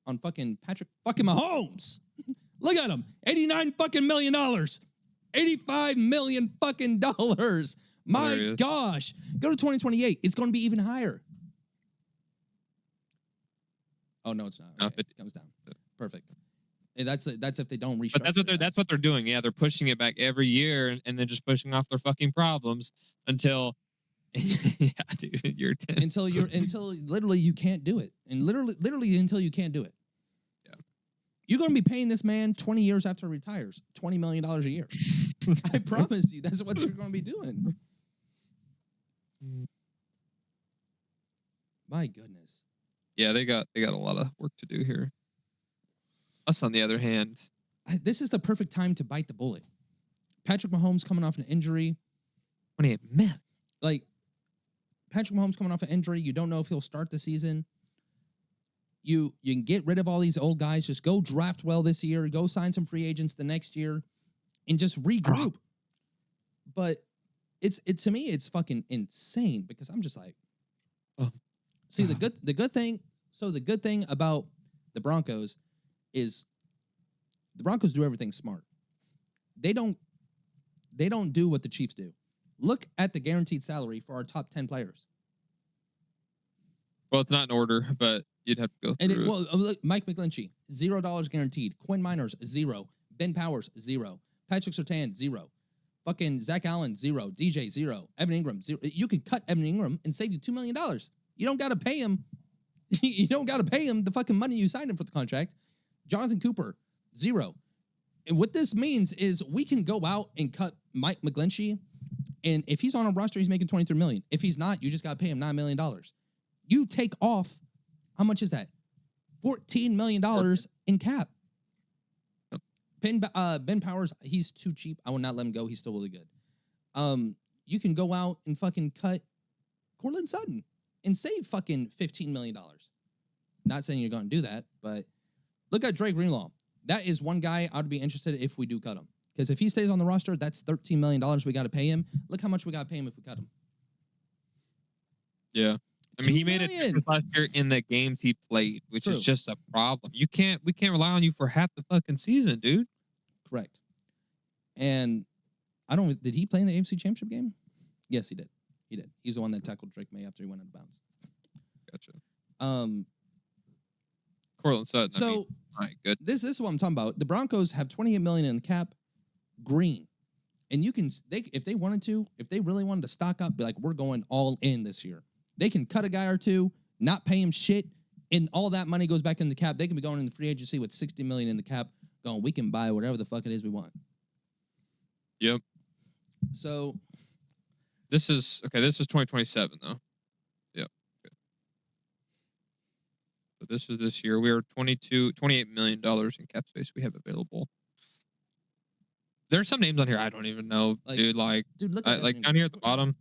on fucking Patrick fucking Mahomes. Look at him. $89 fucking million. $85 million fucking dollars. There he My is. gosh. Go to 2028. It's going to be even higher. Oh no, it's not. No, Okay, but- it comes down. Perfect. And that's if they don't restructure. But that's what they're doing. Yeah, they're pushing it back every year and then just pushing off their fucking problems until yeah, dude, you're 10. until literally you can't do it. And literally until you can't do it. Yeah. You're going to be paying this man 20 years after he retires, $20 million a year. I promise you, that's what you're going to be doing. My goodness. Yeah, they got a lot of work to do here. Us, on the other hand, This is the perfect time to bite the bullet. Patrick Mahomes coming off an injury. 28 million. Like, Patrick Mahomes coming off an injury. You don't know if he'll start the season. You can get rid of all these old guys. Just go draft well this year. Go sign some free agents the next year, and just regroup. But to me, it's fucking insane because I'm just like, see the good thing. So the good thing about the Broncos is the Broncos do everything smart. They don't do what the Chiefs do. Look at the guaranteed salary for our top 10 players. Well, it's not in order, but you'd have to go And through. look, Mike McGlinchey, $0 guaranteed. Quinn Miners, 0. Ben Powers, 0. Patrick Surtain, 0. Fucking Zach Allen, 0. DJ, 0. Evan Ingram, 0. You could cut Evan Ingram and save you $2 million. You don't got to pay him. You don't got to pay him the fucking money you signed him for the contract. Jonathan Cooper, 0. And what this means is we can go out and cut Mike McGlinchey, and if he's on a roster, he's making $23 million. If he's not, you just got to pay him $9 million. You take off, how much is that? $14 million in cap. Ben Powers, he's too cheap. I will not let him go. He's still really good. You can go out and fucking cut Cortland Sutton and save fucking $15 million. Not saying you're going to do that, but look at Drake Greenlaw. That is one guy I'd be interested if we do cut him. Because if he stays on the roster, that's $13 million we got to pay him. Look how much we got to pay him if we cut him. Yeah. I mean, he $2 made a million. difference last year in the games he played, which True. is just a problem. We can't rely on you for half the fucking season, dude. Correct. And did he play in the AFC Championship game? Yes, he did. He did. He's the one that tackled Drake May after he went out of bounds. Gotcha. Cortland Sutton. So I mean, my good. this is what I'm talking about. The Broncos have $28 million in the cap, green. And if they wanted to, if they really wanted to stock up, be like, we're going all in this year. They can cut a guy or two, not pay him shit, and all that money goes back in the cap. They can be going in the free agency with $60 million in the cap, going, we can buy whatever the fuck it is we want. Yep. So This is 2027 though. Yep. Okay. So this is this year. We are $28 million in cap space we have available. There's some names on here I don't even know, Like, dude. Like, Dude, look at Evan down here at the Ingram. bottom.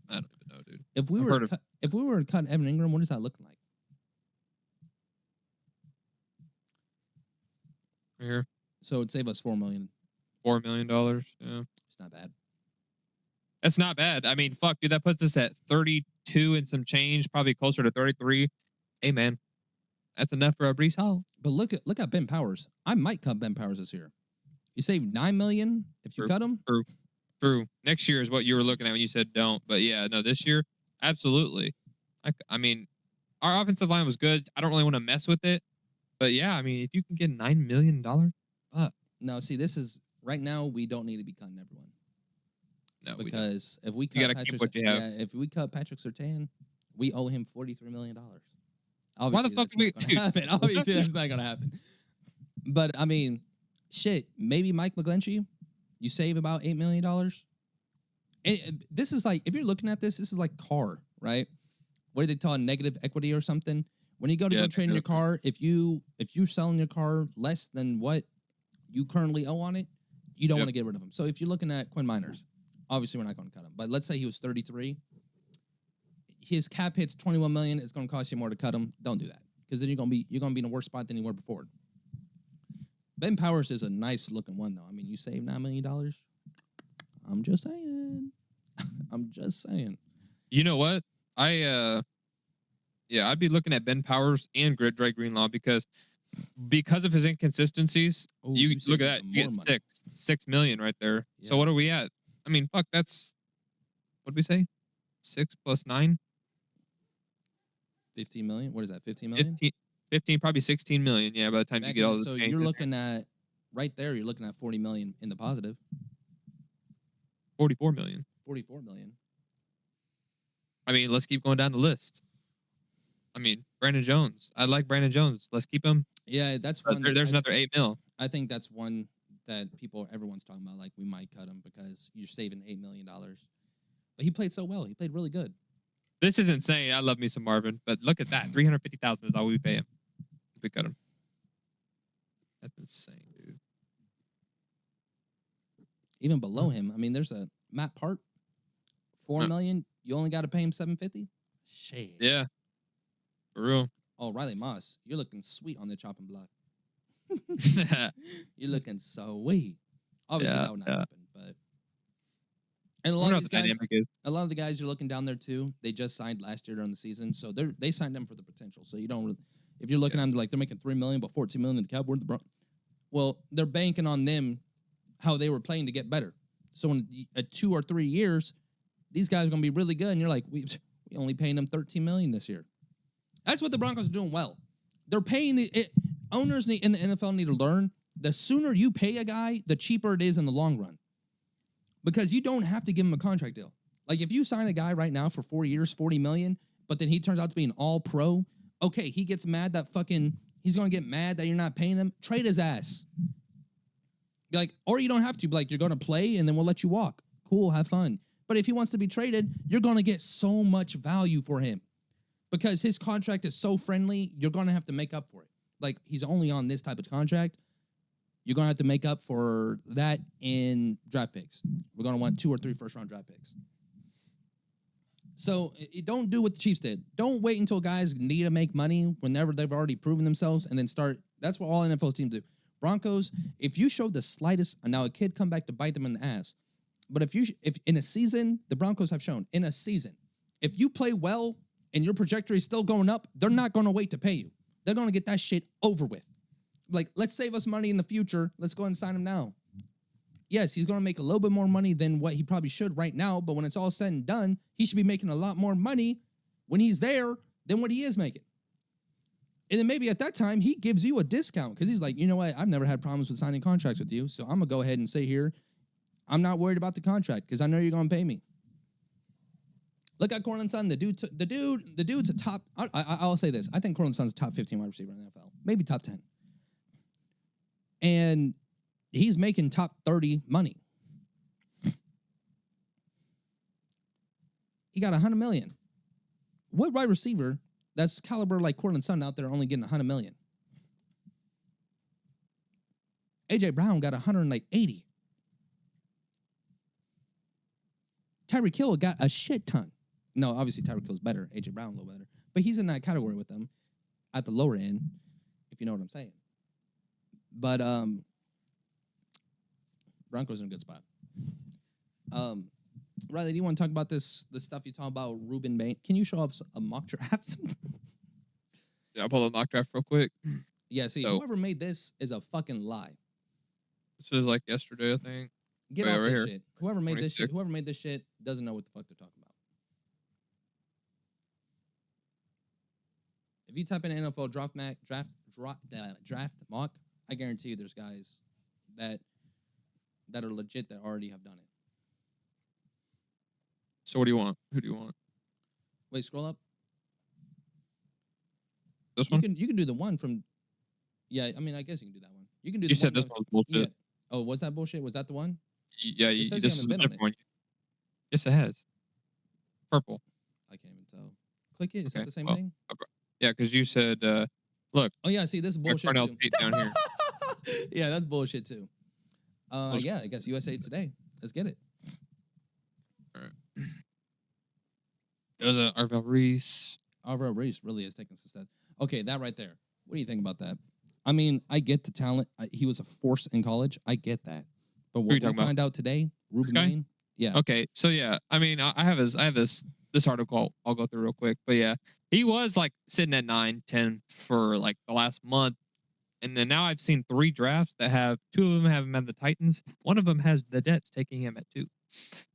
I don't even know, dude. If we I've were heard to if we were to cut Evan Ingram, what is that looking like? Here, So it'd save us $4 million. $4 million. Yeah, It's not bad. that's not bad. I mean, fuck, dude, that puts us at 32 and some change, probably closer to 33. Hey, man, that's enough for a Brees Hall. But look at Ben Powers. I might cut Ben Powers this year. You save $9 million if you cut him. True. Next year is what you were looking at when you said don't. But yeah, no, this year, absolutely. I mean, our offensive line was good. I don't really want to mess with it. But yeah, I mean, if you can get $9 million, fuck. No, see, this is right now. We don't need to be cutting everyone. No, Because if we You cut gotta keep Patrick, what you have. if we cut Patrick Surtain, we owe him $43 million. Why the fuck that's we- not gonna dude. happen. Obviously, that's not gonna happen. But I mean, shit. Maybe Mike McGlinchey, you save about $8 million. And this is like, if you're looking at this is like car, right? What do they call it? Negative equity or something? When you go to Yeah, go trade in your definitely. car, if you're selling your car less than what you currently owe on it, you don't Yep. want to get rid of them. So if you're looking at Quinn Miners, obviously we're not going to cut him. But let's say he was 33. His cap hits 21 million. It's going to cost you more to cut him. Don't do that, because then you're going to be in a worse spot than you were before. Ben Powers is a nice looking one though. I mean, you save $9 million. I'm just saying. I'm just saying. You know what? I'd be looking at Ben Powers and Dre Greenlaw because of his inconsistencies. Ooh, You you look at that, saved you more get money. $6 million right there. So Yeah. what are we at? I mean, fuck, that's what did we say? 6 plus 9? 15 million. What is that? 15 million. 15, probably 16 million. Yeah, by the time you get all the So change you're in looking at right there. You're looking at 40 million in the positive. 44 million. 44 million. I mean, let's keep going down the list. I mean, Brandon Jones. I like Brandon Jones. Let's keep him. Yeah, that's one. There's another 8 mil. I think that's one that everyone's talking about. Like, we might cut him because you're saving $8 million. But he played so well. He played really good. This is insane. I love me some Marvin, but look at that. 350,000 is all we pay him. If we cut him. That's insane, dude. Even below him, I mean, there's a Matt Part, $4 million. You only got to pay him $750. Shit. Yeah. For real. Oh, Riley Moss, you're looking sweet on the chopping block. You're looking sweet. Obviously, Yeah, that would not yeah. happen, but and a I lot wonder of what these the guys, dynamic is. a lot of the guys you're looking down there too, they just signed last year during the season, so they signed them for the potential. So you don't really, if you're looking at them like they're making $3 million, but $14 million in the cap, well, they're banking on them how they were playing to get better. So in 2 or 3 years, these guys are going to be really good, and you're like, we only paying them $13 million this year. That's what the Broncos are doing well. They're paying owners in the NFL need to learn. The sooner you pay a guy, the cheaper it is in the long run. Because you don't have to give him a contract deal. Like, if you sign a guy right now for 4 years, $40 million, but then he turns out to be an all-pro, okay, he gets mad that he's going to get mad that you're not paying him. Trade his ass. Be like, or you don't have to. Be like, you're going to play, and then we'll let you walk. Cool, have fun. But if he wants to be traded, you're going to get so much value for him. Because his contract is so friendly, you're going to have to make up for it. Like, he's only on this type of contract. You're going to have to make up for that in draft picks. We're going to want 2 or 3 first-round draft picks. So don't do what the Chiefs did. Don't wait until guys need to make money whenever they've already proven themselves and then start. That's what all NFL teams do. Broncos, if you show the slightest, now it could come back to bite them in the ass. But if in a season, the Broncos have shown, in a season, if you play well and your trajectory is still going up, they're not going to wait to pay you. They're going to get that shit over with. Like, let's save us money in the future. Let's go ahead and sign him now. Yes, he's going to make a little bit more money than what he probably should right now, but when it's all said and done, he should be making a lot more money when he's there than what he is making. And then maybe at that time, he gives you a discount because he's like, you know what? I've never had problems with signing contracts with you, so I'm going to go ahead and say here, I'm not worried about the contract because I know you're going to pay me. Look at Cortland Sutton. The dude's a top. I'll say this. I think Cortland Sutton's a top 15 wide receiver in the NFL, maybe top 10. And he's making top 30 money. He got $100 million. What wide receiver that's caliber like Cortland Sutton out there only getting $100 million? AJ Brown got 180. Tyreek Hill got a shit ton. No, obviously Tyreek Hill's better. AJ Brown a little better, but he's in that category with them at the lower end, if you know what I'm saying. But Broncos in a good spot. Riley, do you want to talk about the stuff you talk about Ruben Bain? Can you show up a mock draft? Yeah, I'll pull the mock draft real quick. Yeah, see, whoever made this is a fucking lie. This was like yesterday, I think. Get off this shit. Whoever made this shit doesn't know what the fuck they're talking about. If you type in NFL draft mock, I guarantee you there's guys that are legit that already have done it. So what do you want? Who do you want? Wait, scroll up. This one? You can do the one from. Yeah, I mean, I guess you can do that one. You can do. You said this one's bullshit. Yeah. Oh, was that bullshit? Was that the one? Yeah, It says this you is haven't a been on different one. Yes, it has. Purple. I can't even tell. Click it. Is that the same well, thing? Yeah, because you said, look. Oh yeah, see, this is bullshit Parnell too. Pete down here. Yeah, that's bullshit too. Yeah, I guess USA Today. Let's get it. All right. It was Arvell Reese. Arvell Reese really is taking some steps. Okay, that right there. What do you think about that? I mean, I get the talent. He was a force in college. I get that. But what we find out today, Ruben Bain. Yeah. Okay, so yeah, I mean, I have this article I'll go through real quick, but yeah, he was like sitting at 9, 10 for like the last month, and then now I've seen 3 drafts that have 2 of them have him at the Titans, one of them has the Jets taking him at 2.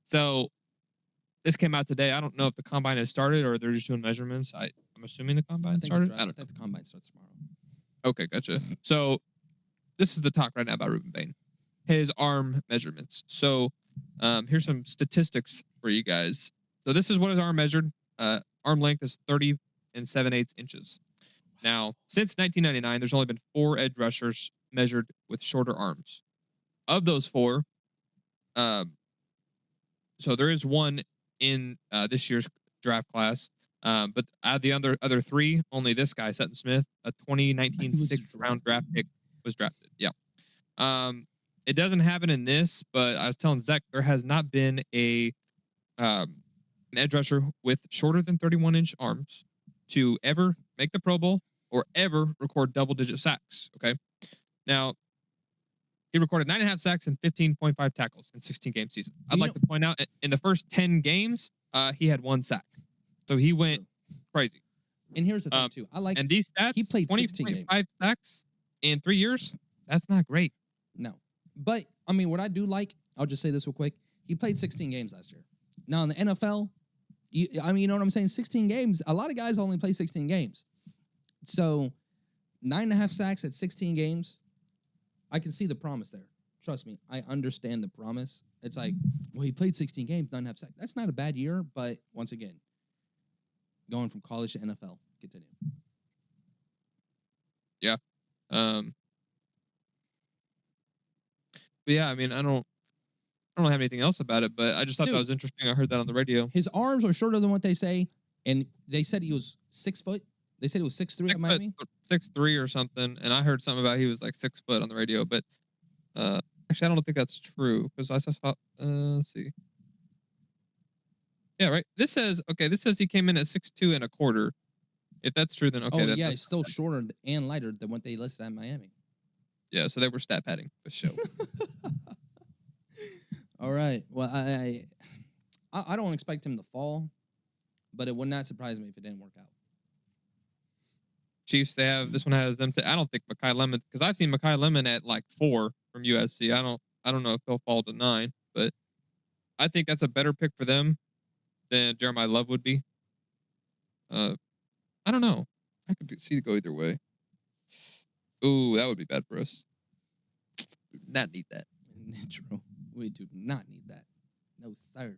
So this came out today. I don't know if the combine has started or they're just doing measurements. I'm assuming the combine started. I think the combine starts tomorrow. Okay, gotcha. So this is the talk right now about Ruben Bain, his arm measurements. So here's some statistics for you guys. So this is what his arm measured. Arm length is 30 7/8 inches. Now, since 1999, there's only been 4 edge rushers measured with shorter arms. Of those 4, so there is one in this year's draft class. But out of the other 3, only this guy, Sutton Smith, a 2019 6th-round draft pick, was drafted. Yeah. It doesn't happen in this, but I was telling Zach, there has not been an edge rusher with shorter than 31-inch arms to ever make the Pro Bowl or ever record double-digit sacks. Okay. Now, he recorded 9.5 sacks and 15.5 tackles in 16-game season. I'd like to point out, in the first 10 games, he had 1 sack. So he went crazy. And here's the thing, too. And these stats, he played 20.5 sacks in 3 years, that's not great. No. But, I mean, what I do like, I'll just say this real quick. He played 16 games last year. Now, in the NFL, you know what I'm saying? 16 games. A lot of guys only play 16 games. So, 9.5 sacks at 16 games, I can see the promise there. Trust me, I understand the promise. It's like, well, he played 16 games, 9.5 sacks. That's not a bad year, but once again, going from college to NFL. Continue. Yeah. But yeah, I mean, I don't have anything else about it, but I just thought that was interesting. I heard that on the radio. His arms are shorter than what they say, and they said he was 6 foot. They said he was 6'3" at Miami. 6'3" or something, and I heard something about he was like 6 foot on the radio, but actually, I don't think that's true because I saw. Let's see. Yeah, right. This says he came in at 6'2" and a quarter. If that's true, then okay. Oh yeah, he's still shorter and lighter than what they listed at Miami. Yeah, so they were stat padding for sure. All right. Well, I don't expect him to fall, but it would not surprise me if it didn't work out. Chiefs, this one has them. I don't think Mekhi Lemon, because I've seen Mekhi Lemon at like 4 from USC. I don't know if he'll fall to 9, but I think that's a better pick for them than Jeremiah Love would be. I don't know. I could see it go either way. Ooh, that would be bad for us. We do not need that. True. We do not need that. No, sir.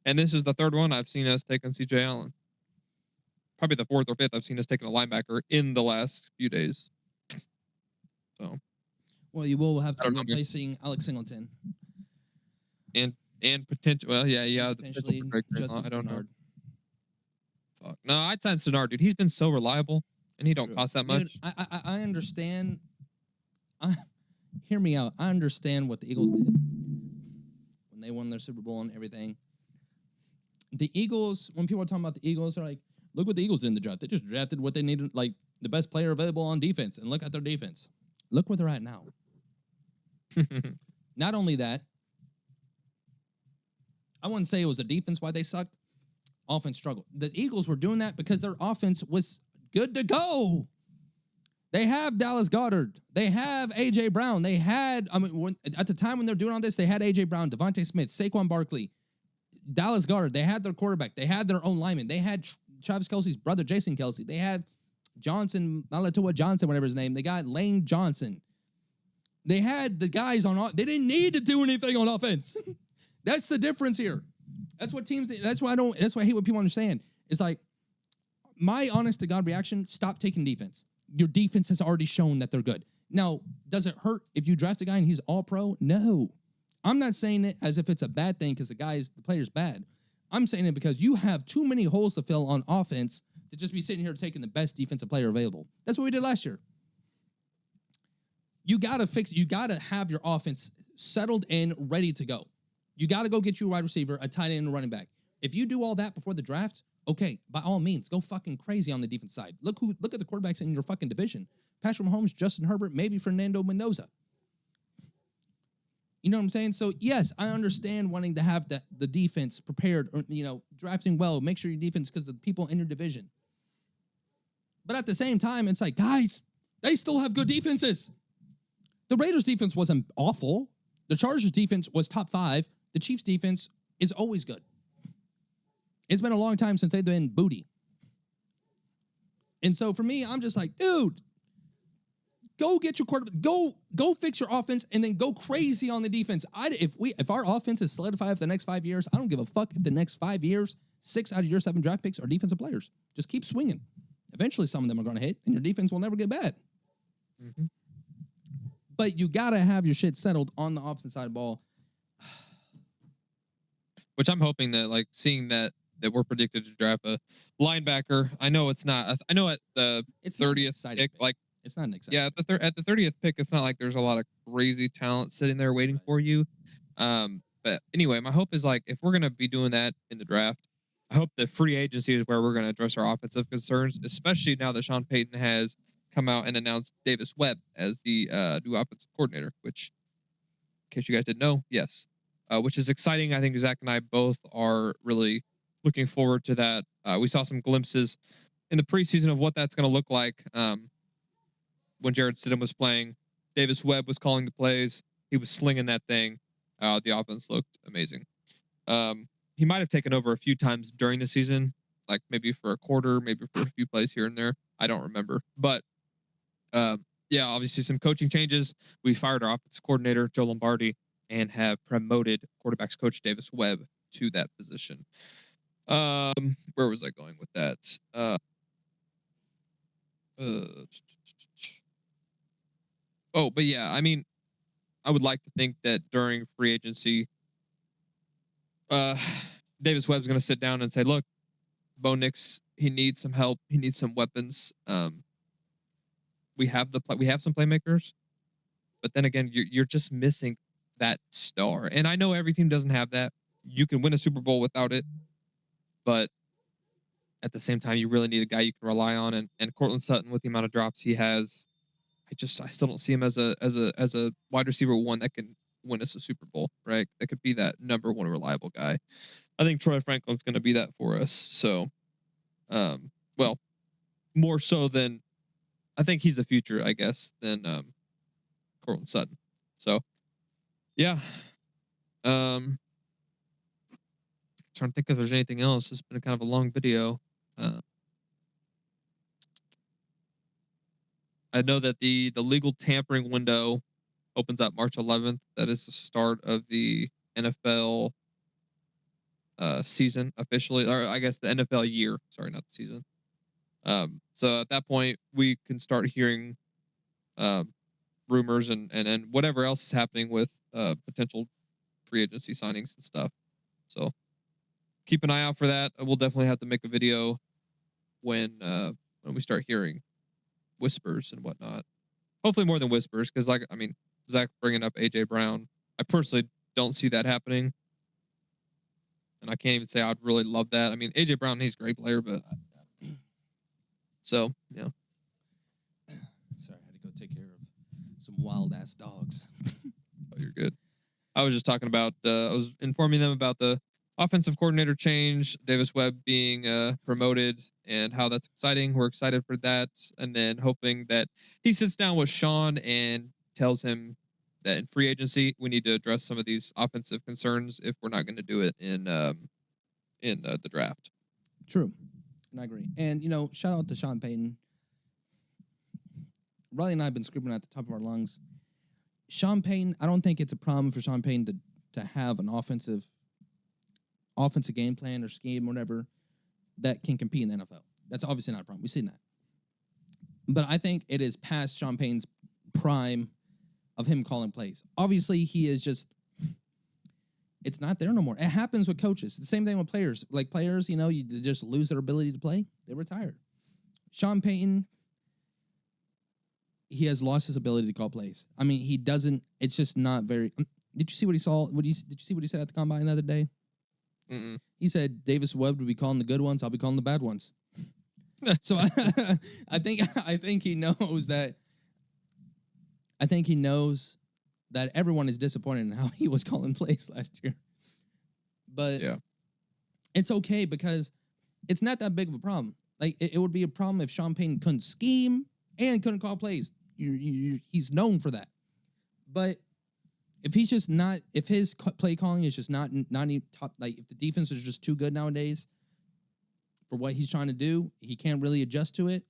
And this is the 3rd one I've seen us take on CJ Allen. Probably the 4th or 5th I've seen us taking a linebacker in the last few days. So, well, you will have to be replacing Alex Singleton. And potential. Well, yeah. Potentially, I don't know. Fuck. No, I'd sign Sennard, dude. He's been so reliable, and he don't cost that much. Dude, I understand. Hear me out. I understand what the Eagles did when They won their Super Bowl and everything. The Eagles, when people are talking about the Eagles, they're like, look what the Eagles did in the draft. They just drafted what they needed, like the best player available on defense, and look at their defense. Look where they're at now. Not only that, I wouldn't say it was the defense why they sucked. Offense struggled. The Eagles were doing that because their offense was good to go. They have Dallas Goedert. They have A.J. Brown. They had, at the time when they're doing all this, they had A.J. Brown, Devontae Smith, Saquon Barkley, Dallas Goedert. They had their quarterback. They had their own lineman. They had Travis Kelce's brother, Jason Kelce. They had Johnson, Malatua Johnson, whatever his name. They got Lane Johnson. They had the guys on. They didn't need to do anything on offense. That's the difference here. That's what teams. That's why I hate what people understand. It's like my honest to God reaction. Stop taking defense. Your defense has already shown that they're good. Now, does it hurt if you draft a guy and he's all pro? No. I'm not saying it as if it's a bad thing because the player's bad. I'm saying it because you have too many holes to fill on offense to just be sitting here taking the best defensive player available. That's what we did last year. You got to have your offense settled in, ready to go. You got to go get you a wide receiver, a tight end, and a running back. If you do all that before the draft, okay, by all means, go fucking crazy on the defense side. Look at the quarterbacks in your fucking division. Patrick Mahomes, Justin Herbert, maybe Fernando Mendoza. You know what I'm saying? So, yes, I understand wanting to have the defense prepared, or, drafting well, make sure your defense because of the people in your division. But at the same time, it's like, guys, they still have good defenses. The Raiders' defense wasn't awful. The Chargers' defense was top 5. The Chiefs' defense is always good. It's been a long time since they've been booty. And so for me, I'm just like, dude, go get your quarterback. Go fix your offense and then go crazy on the defense. If our offense is solidified for the next 5 years, I don't give a fuck if the next 5 years, 6 out of your 7 draft picks are defensive players. Just keep swinging. Eventually, some of them are going to hit, and your defense will never get bad. Mm-hmm. But you got to have your shit settled on the offensive side of the ball. Which I'm hoping that, like, seeing that we're predicted to draft a linebacker. I know it's not. I know at the 30th pick, like, it's not an exciting. Yeah, at the 30th pick, it's not like there's a lot of crazy talent sitting there waiting for you. But anyway, my hope is, like, if we're gonna be doing that in the draft, I hope that free agency is where we're gonna address our offensive concerns, especially now that Sean Payton has come out and announced Davis Webb as the new offensive coordinator. Which, in case you guys didn't know, yes, which is exciting. I think Zach and I both are really looking forward to that. We saw some glimpses in the preseason of what that's going to look like. When Jared Stidham was playing, Davis Webb was calling the plays. He was slinging that thing. The offense looked amazing. He might have taken over a few times during the season, like maybe for a quarter, maybe for a few plays here and there. I don't remember. But, yeah, obviously some coaching changes. We fired our offensive coordinator, Joe Lombardi, and have promoted quarterbacks coach Davis Webb to that position. Where was I going with that? But yeah, I mean, I would like to think that during free agency, Davis Webb's going to sit down and say, look, Bo Nix, he needs some help. He needs some weapons. We have some playmakers, but then again, you're just missing that star. And I know every team doesn't have that. You can win a Super Bowl without it, but at the same time, you really need a guy you can rely on. And Cortland Sutton, with the amount of drops he has, I still don't see him as a wide receiver one that can win us a Super Bowl, right? That could be that number one reliable guy. I think Troy Franklin's going to be that for us. So, well, more so than I think he's the future, I guess, than Cortland Sutton. So, yeah. Trying to think if there's anything else. It's been kind of a long video. I know that the legal tampering window opens up March 11th. That is the start of the NFL season officially, or I guess the NFL year. Sorry, not the season. So at that point, we can start hearing rumors and whatever else is happening with potential free agency signings and stuff. So keep an eye out for that. We'll definitely have to make a video when we start hearing whispers and whatnot. Hopefully more than whispers, because Zach bringing up AJ Brown, I personally don't see that happening. and I can't even say I'd really love that. I mean, AJ Brown, he's a great player, but so yeah. Sorry, I had to go take care of some wild ass dogs. Oh, you're good. I was just talking about. I was informing them about the offensive coordinator change, Davis Webb being promoted, and how that's exciting. We're excited for that, and then hoping that he sits down with Sean and tells him that in free agency we need to address some of these offensive concerns if we're not going to do it in the draft. True, and I agree. And shout out to Sean Payton. Riley and I have been screaming at the top of our lungs. Sean Payton, I don't think it's a problem for Sean Payton to have an offensive game plan or scheme or whatever that can compete in the NFL. That's obviously not a problem. We've seen that. But I think it is past Sean Payton's prime of him calling plays. Obviously, he is just, it's not there no more. It happens with coaches. The same thing with players. Like players, you just lose their ability to play. They retire. Sean Payton, he has lost his ability to call plays. I mean, he doesn't, it's just not very, did you see what he saw? Did you see what he said at the combine the other day? Mm-mm. He said Davis Webb would be calling the good ones. I'll be calling the bad ones. So I think he knows that. I think he knows that everyone is disappointed in how he was calling plays last year. But yeah, it's okay because it's not that big of a problem. Like it would be a problem if Sean Payton couldn't scheme and couldn't call plays. He's known for that. But if he's just not, if his play calling is just not even top, like if the defense is just too good nowadays for what he's trying to do, he can't really adjust to it.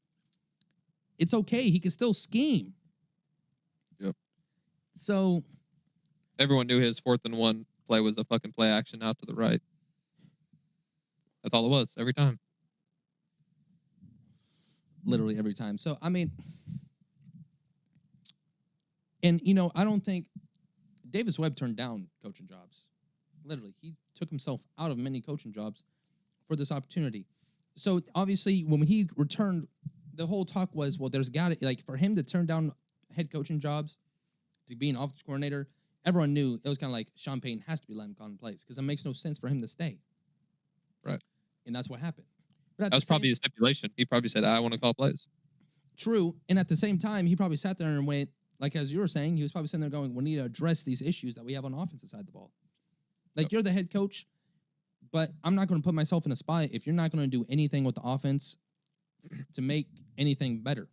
It's okay. He can still scheme. Yep. So everyone knew his 4th and 1 play was a fucking play action out to the right. That's all it was every time. Literally every time. So I mean, and I don't think Davis Webb turned down coaching jobs. Literally, he took himself out of many coaching jobs for this opportunity. So obviously, when he returned, the whole talk was, well, there's got to, like, for him to turn down head coaching jobs to be an offensive coordinator, everyone knew it was kind of like Sean Payton has to be letting him call in place because it makes no sense for him to stay. Right. And that's what happened. But that was probably his stipulation. He probably said, I want to call plays. True. And at the same time, he probably sat there and went, like as you were saying, he was probably sitting there going, we need to address these issues that we have on the offensive side of the ball. Like, you're the head coach, but I'm not going to put myself in a spot if you're not going to do anything with the offense to make anything better.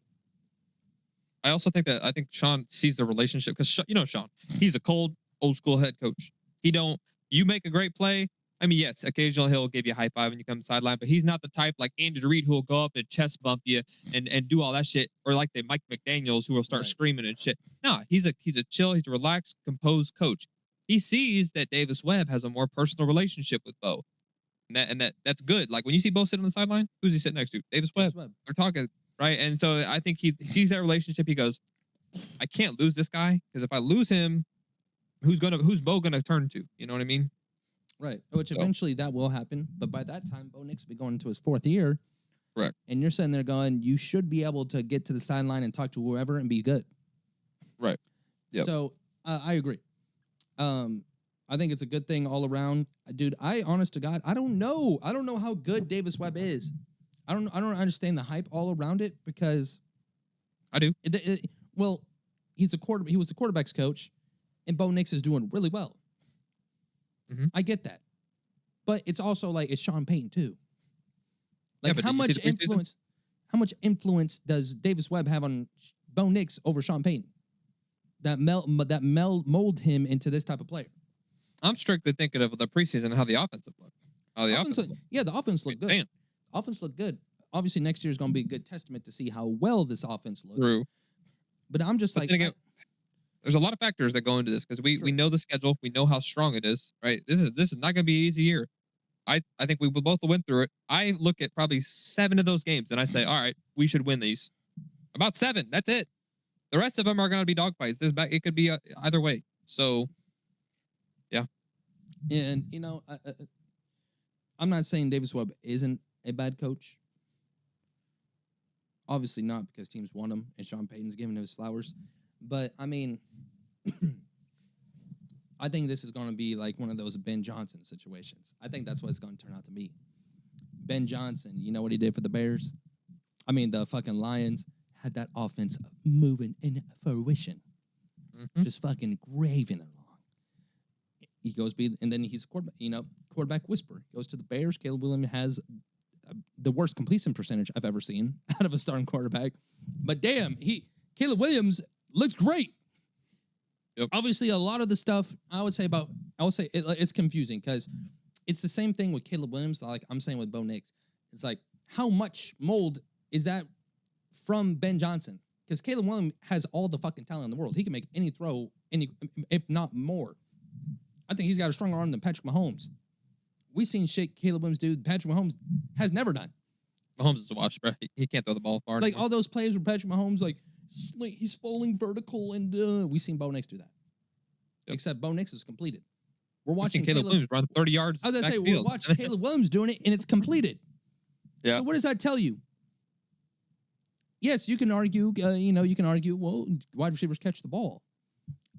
I also think Sean sees the relationship because Sean, he's a cold, old school head coach. You make a great play. I mean, yes, occasionally he'll give you a high five when you come to the sideline, but he's not the type like Andy Reid who will go up and chest bump you and do all that shit, or like the Mike McDaniels who will start screaming and shit. No, he's a chill, he's a relaxed, composed coach. He sees that Davis Webb has a more personal relationship with Bo, and that's good. Like when you see Bo sitting on the sideline, who's he sitting next to? Davis Webb. They're talking, right? And so I think he sees that relationship. He goes, I can't lose this guy because if I lose him, who's Bo gonna turn to? You know what I mean? Right. Which eventually that will happen. But by that time, Bo Nix will be going into his 4th year. Correct. And you're sitting there going, you should be able to get to the sideline and talk to whoever and be good. Right. Yep. So I agree. I think it's a good thing all around. Dude, honest to God, I don't know. I don't know how good Davis Webb is. I don't understand the hype all around it because I do. Well, he was the quarterback's coach, and Bo Nix is doing really well. Mm-hmm. I get that. But it's also like it's Sean Payton too. Like how much influence does Davis Webb have on Bo Nix over Sean Payton? That mold him into this type of player. I'm strictly thinking of the preseason and how the offensive looked. The offense looked good. Damn. Offense looked good. Obviously, next year is going to be a good testament to see how well this offense looks. True. But I'm just there's a lot of factors that go into this because we know the schedule, we know how strong it is, right? This is not going to be an easy year. I think we both went through it. I look at probably 7 of those games and I say, all right, we should win these. About 7, that's it. The rest of them are going to be dogfights. It could be either way. So, yeah. And I'm not saying Davis Webb isn't a bad coach. Obviously not, because teams want him and Sean Payton's giving him his flowers. But I mean, I think this is going to be like one of those Ben Johnson situations. I think that's what it's going to turn out to be. Ben Johnson, you know what he did for the Bears? I mean, the fucking Lions had that offense moving in fruition. Just fucking graving it along. He goes, and then he's quarterback whisperer. Goes to the Bears. Caleb Williams has the worst completion percentage I've ever seen out of a starting quarterback. But damn, Caleb Williams looked great. Yep. Obviously, a lot of the stuff I would say it's confusing because it's the same thing with Caleb Williams. Like I'm saying with Bo Nix, it's like how much mold is that from Ben Johnson? Because Caleb Williams has all the fucking talent in the world. He can make any throw, if not more. I think he's got a stronger arm than Patrick Mahomes. We've seen shit Caleb Williams do Patrick Mahomes has never done. Mahomes is a wash, bro. He can't throw the ball far. Like all those plays where Patrick Mahomes, like he's falling vertical, and we've seen Bo Nix do that. Yep. Except Bo Nix is completed. We're watching Caleb Williams run 30 yards. I was gonna say we're watching Caleb Williams doing it, and it's completed. Yeah. So what does that tell you? Yes, you can argue. Well, wide receivers catch the ball.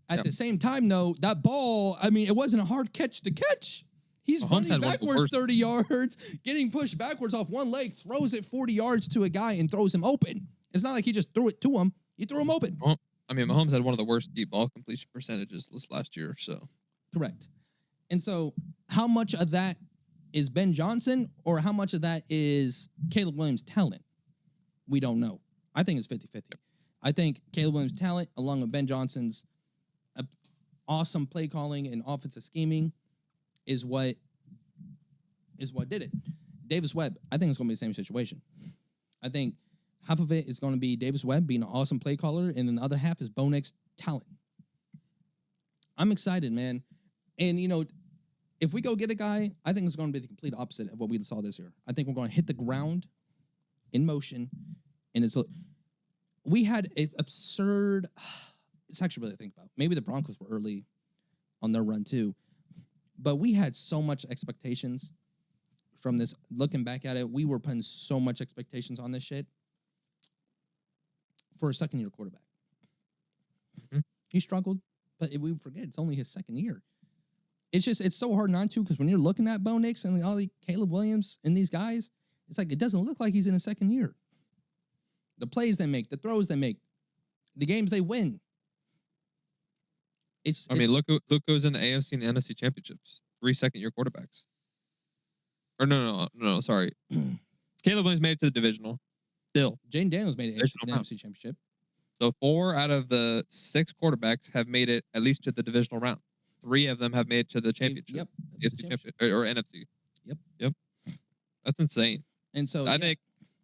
At the same time, though, that ball, I mean, it wasn't a hard catch to catch. He's running backwards 30 yards, getting pushed backwards off one leg, throws it 40 yards to a guy and throws him open. It's not like he just threw it to him. He threw him open. Well, I mean, Mahomes had one of the worst deep ball completion percentages this last year, so. Correct. And so how much of that is Ben Johnson or how much of that is Caleb Williams' talent? We don't know. I think it's 50-50. I think Caleb Williams' talent, along with Ben Johnson's awesome play calling and offensive scheming, is what did it. Davis Webb, I think it's going to be the same situation. I think half of it is going to be Davis Webb being an awesome play caller, and then the other half is Bo Nix' talent. I'm excited, man. And, if we go get a guy, I think it's going to be the complete opposite of what we saw this year. I think we're going to hit the ground in motion, and we had an absurd. It's actually really to think about. Maybe the Broncos were early on their run too, but we had so much expectations from this. Looking back at it, we were putting so much expectations on this shit for a second-year quarterback. Mm-hmm. He struggled, but we forget it's only his second year. It's so hard not to, because when you're looking at Bo Nix and all the Caleb Williams and these guys, it's like it doesn't look like he's in his second year. The plays they make, the throws they make, the games they win. Look who's in the AFC and the NFC championships. 3 second-year quarterbacks. Or no, sorry. Caleb Williams made it to the divisional. Still. Jane Daniels made it to the NFC championship. So 4 out of the 6 quarterbacks have made it at least to the divisional round. 3 of them have made it to the championship. Yep. AFC championship, or NFC. Yep. That's insane. And so I think,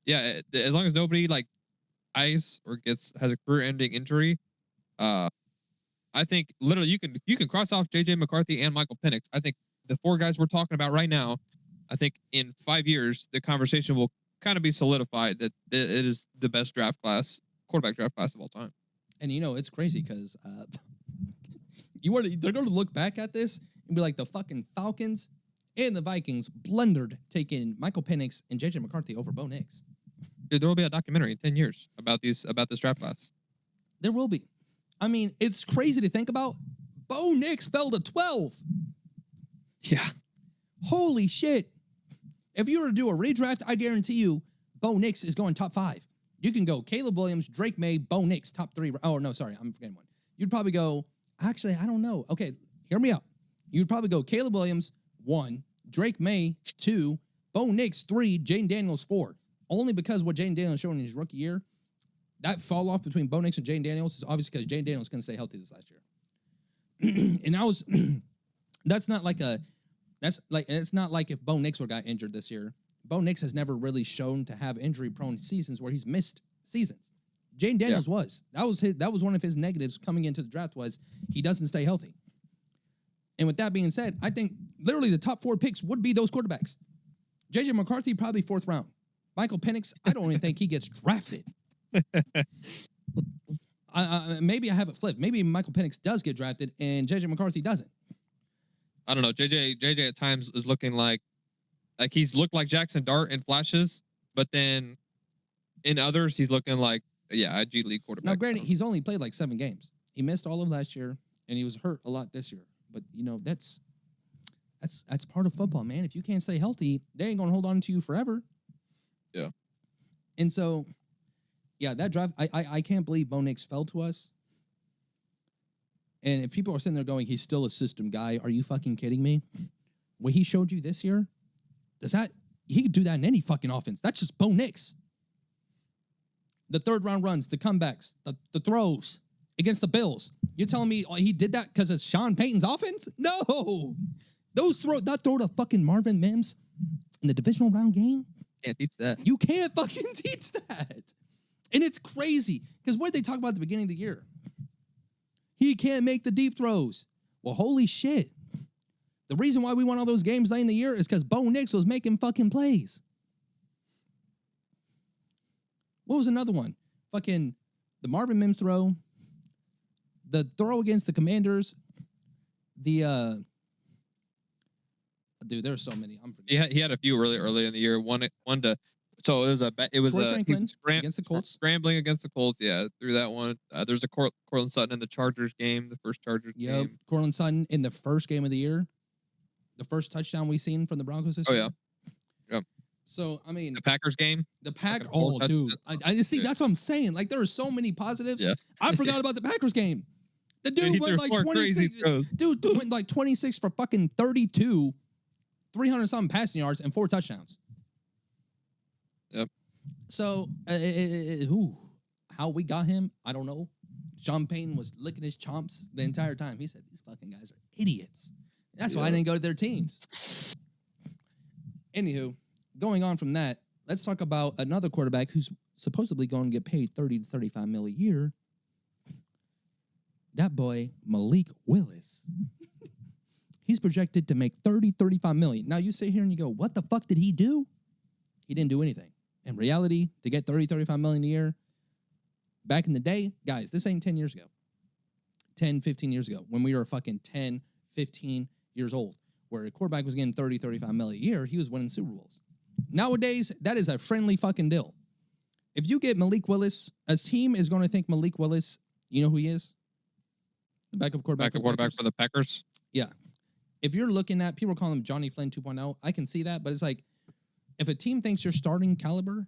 as long as nobody dies or has a career-ending injury, I think literally you can cross off J.J. McCarthy and Michael Penix. I think the 4 guys we're talking about right now, I think in 5 years the conversation will kind of be solidified that it is the best quarterback draft class of all time. And it's crazy because they're going to look back at this and be like the fucking Falcons and the Vikings blundered taking Michael Penix and J.J. McCarthy over Bo Nix. Dude, there will be a documentary in 10 years about this draft class. There will be. I mean, it's crazy to think about. Bo Nix fell to 12. Yeah. Holy shit. If you were to do a redraft, I guarantee you Bo Nix is going top 5. You can go Caleb Williams, Drake May, Bo Nix, top 3. Oh, no, sorry. I'm forgetting one. You'd probably go, actually, I don't know. Okay, hear me out. You'd probably go Caleb Williams, 1, Drake May, 2, Bo Nix, 3, Jane Daniels, 4. Only because what Jane Daniels showed in his rookie year, that fall off between Bo Nix and Jane Daniels is obviously because Jane Daniels couldn't stay healthy this last year. And it's not like if Bo Nix would got injured this year. Bo Nix has never really shown to have injury-prone seasons where he's missed seasons. Jane Daniels was. That was one of his negatives coming into the draft was he doesn't stay healthy. And with that being said, I think literally the top 4 picks would be those quarterbacks. J.J. McCarthy, probably 4th round. Michael Penix, I don't even think he gets drafted. Maybe I have it flipped. Maybe Michael Penix does get drafted and J.J. McCarthy doesn't. I don't know. JJ at times is looking like he's looked like Jackson Dart in flashes, but then in others he's looking like a G League quarterback. Now, granted, he's only played 7 games. He missed all of last year, and he was hurt a lot this year. But that's part of football, man. If you can't stay healthy, they ain't gonna hold on to you forever. Yeah. And so, yeah, that drive, I can't believe Bo Nix fell to us. And if people are sitting there going, he's still a system guy, are you fucking kidding me? What he showed you this year, he could do that in any fucking offense. That's just Bo Nix. The third round runs, the comebacks, the throws against the Bills. You're telling me he did that because of Sean Payton's offense? No. That throw to fucking Marvin Mims in the divisional round game. Can't teach that. You can't fucking teach that. And it's crazy because what did they talk about at the beginning of the year? He can't make the deep throws. Well, holy shit. The reason why we won all those games late in the year is because Bo Nix was making fucking plays. What was another one? Fucking the Marvin Mims throw. The throw against the Commanders. Dude, there's so many. I'm forgetting. He had a few early in the year. One to. So it was Troy Franklin against the Colts. Scrambling against the Colts. Yeah, through that one. There's a Cortland Sutton in the Chargers game, the first Chargers game. Cortland Sutton in the first game of the year. The first touchdown we seen from the Broncos this year. Yeah. So, I mean, the Packers game. Dude. I see, that's what I'm saying. Like, there are so many positives. Yeah. I forgot about the Packers game. The dude went like 26. Dude went like 26 for fucking 32, 300-something passing yards, and 4 touchdowns. Yep. So, how we got him, I don't know. Sean Payton was licking his chomps the entire time. He said, these fucking guys are idiots. That's why I didn't go to their teams. Anywho, going on from that, let's talk about another quarterback who's supposedly going to get paid $30 to $35 million a year. That boy, Malik Willis. He's projected to make $30-35 million. Now, you sit here and you go, what the fuck did he do? He didn't do anything. In reality, to get $30-35 million a year, back in the day, guys, this ain't 10 years ago. 10, 15 years ago, when we were fucking 10, 15 years old, where a quarterback was getting $30-35 million a year, he was winning Super Bowls. Nowadays, that is a friendly fucking deal. If you get Malik Willis, a team is going to think Malik Willis, you know who he is? The backup quarterback for the Packers? Yeah. If you're looking at, people call him Johnny Flynn 2.0, I can see that, but it's like, if a team thinks you're starting caliber,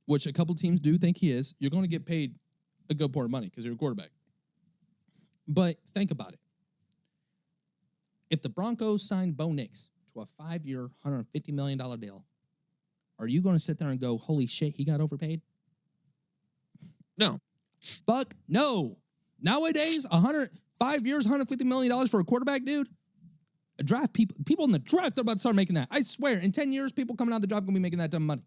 which a couple teams do think he is, you're going to get paid a good part of money because you're a quarterback. But think about it. If the Broncos signed Bo Nix to a 5-year, $150 million deal, are you going to sit there and go, holy shit, he got overpaid? No. Fuck no. Nowadays, 5 years, $150 million for a quarterback, dude. A draft people in the draft are about to start making that. I swear, in 10 years, people coming out of the draft are going to be making that dumb money.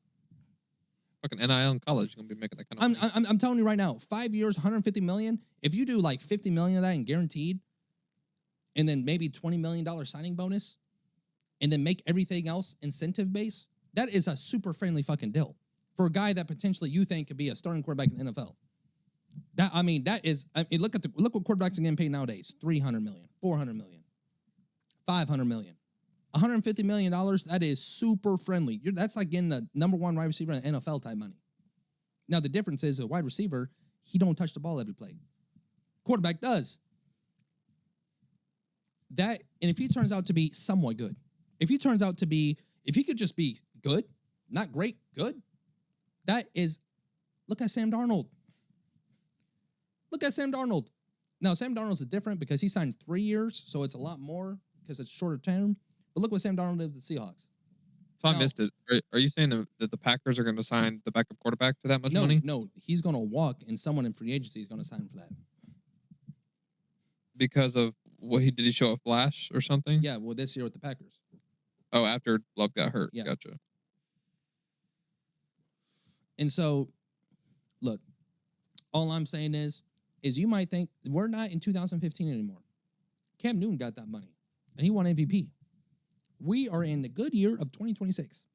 Fucking NIL in college, you're going to be making that kind of money. I'm telling you right now, 5 years, $150 million. If you do like $50 million of that and guaranteed, and then maybe $20 million signing bonus, and then make everything else incentive based, that is a super friendly fucking deal for a guy that potentially you think could be a starting quarterback in the NFL. Look what quarterbacks are getting paid nowadays: $300 million, $400 million, $500 million, $150 million. That is super friendly. That's like getting the number one wide receiver in the NFL type money. Now the difference is a wide receiver, he don't touch the ball every play. Quarterback does. That, and if he turns out to be somewhat good, if he could just be good, not great, good, that is, look at Sam Darnold. Now, Sam Darnold's is different because he signed 3 years, so it's a lot more because it's shorter term. But look what Sam Darnold did with the Seahawks. So I missed it. Are you saying that the Packers are going to sign the backup quarterback to that much money? No, he's going to walk, and someone in free agency is going to sign for that. Because of what did he show a flash or something? Yeah, well, this year with the Packers. Oh, after Love got hurt. Yeah. Gotcha. And so, look, all I'm saying is you might think we're not in 2015 anymore. Cam Newton got that money, and he won MVP. We are in the good year of 2026.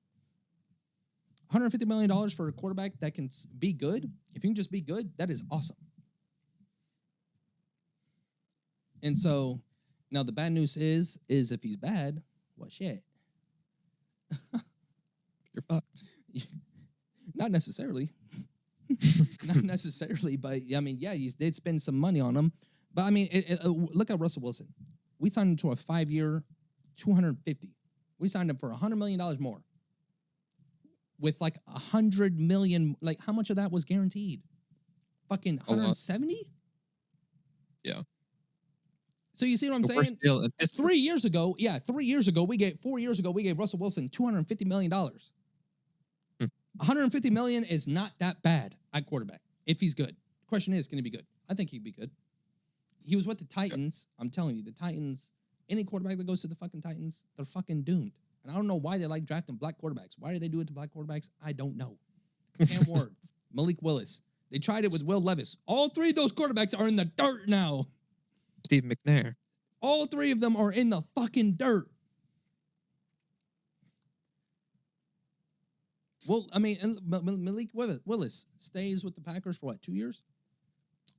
$150 million for a quarterback that can be good. If you can just be good, that is awesome. And so, now the bad news is if he's bad, well, shit. You're fucked. Not necessarily. Not necessarily, but I mean, yeah, you did spend some money on him. But I mean, look at Russell Wilson. We signed him to a 5-year, $250. We signed him for $100 million more. With like $100 million, like how much of that was guaranteed? Fucking 170? Yeah. So you see what I'm saying? 3 years ago, 3 years ago, 4 years ago, we gave Russell Wilson $250 million. $150 million is not that bad at quarterback if he's good. The question is, can he be good? I think he'd be good. He was with the Titans. I'm telling you, the Titans, any quarterback that goes to the fucking Titans, they're fucking doomed. And I don't know why they like drafting black quarterbacks. Why do they do it to black quarterbacks? I don't know. Cam Ward, Malik Willis. They tried it with Will Levis. All three of those quarterbacks are in the dirt now. Steve McNair. All three of them are in the fucking dirt. Well, I mean, Malik Willis stays with the Packers for what, 2 years?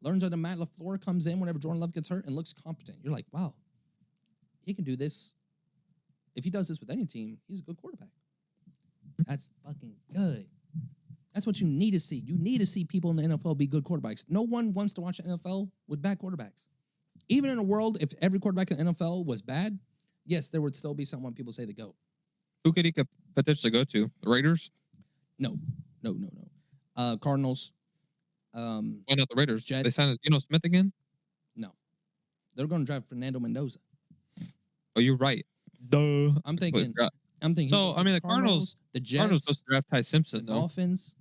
Learns under Matt LaFleur, comes in whenever Jordan Love gets hurt and looks competent. You're like, wow, he can do this. If he does this with any team, he's a good quarterback. That's fucking good. That's what you need to see. You need to see people in the NFL be good quarterbacks. No one wants to watch the NFL with bad quarterbacks. Even in a world, if every quarterback in the NFL was bad, yes, there would still be someone people say to go. Who could he potentially go to? The Raiders? No. Cardinals. Why not the Raiders? Jets. They signed Geno Smith again? No. They're going to draft Fernando Mendoza. Oh, you're right. Duh. I'm thinking. So, I mean, the Cardinals, the Jets, Cardinals supposed to draft Ty Simpson, the though. Dolphins.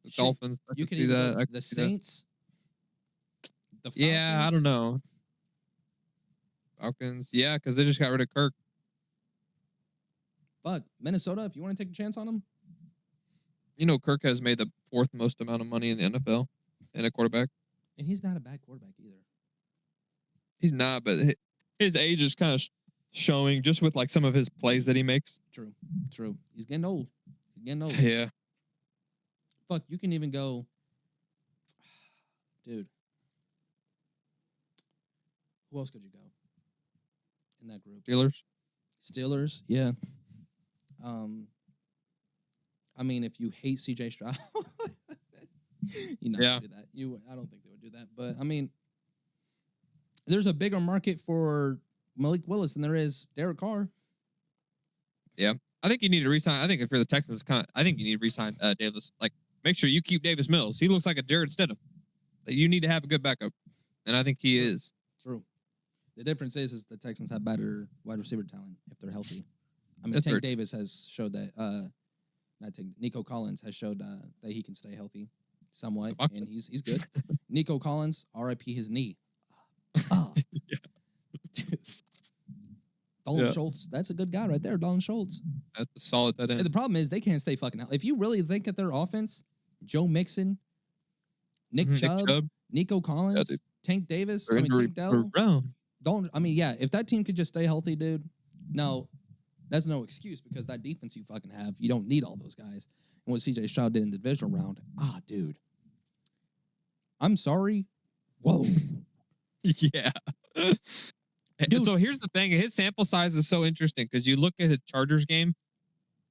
The Dolphins. You can either go the Saints. The Falcons. Yeah, I don't know. Falcons. Yeah, because they just got rid of Kirk. Fuck. Minnesota, if you want to take a chance on them. You know, Kirk has made the fourth most amount of money in the NFL in a quarterback. And he's not a bad quarterback either. He's not, but his age is kind of showing just with like some of his plays that he makes. True. He's getting old. Yeah. Fuck, you can even go, dude. Who else could you go in that group? Steelers, yeah. I mean, if you hate CJ Stroud, you know, do that. I don't think they would do that, but I mean, there's a bigger market for Malik Willis than there is Derek Carr. Yeah, I think you need to resign. I think if you're the Texans, I think you need to resign Davis. Like, make sure you keep Davis Mills. He looks like a Jared Stidham. You need to have a good backup, and I think he is. True. The difference is the Texans have better wide receiver talent if they're healthy. I mean, Tank Davis has showed that. Nico Collins has showed that he can stay healthy somewhat, and he's good. Nico Collins, R.I.P. his knee. Dude. Dalton Schultz, that's a good guy right there. Dalton Schultz. That's a solid tight end. And the problem is they can't stay fucking healthy. If you really think at their offense, Joe Mixon, Nick Chubb, Nico Collins, Tank Davis, Tank Dell, Dalton. I mean, yeah, if that team could just stay healthy, dude. No. That's no excuse because that defense you fucking have, you don't need all those guys. And what CJ Stroud did in the divisional round, dude. I'm sorry. Whoa. Yeah. Dude. So here's the thing. His sample size is so interesting because you look at his Chargers game,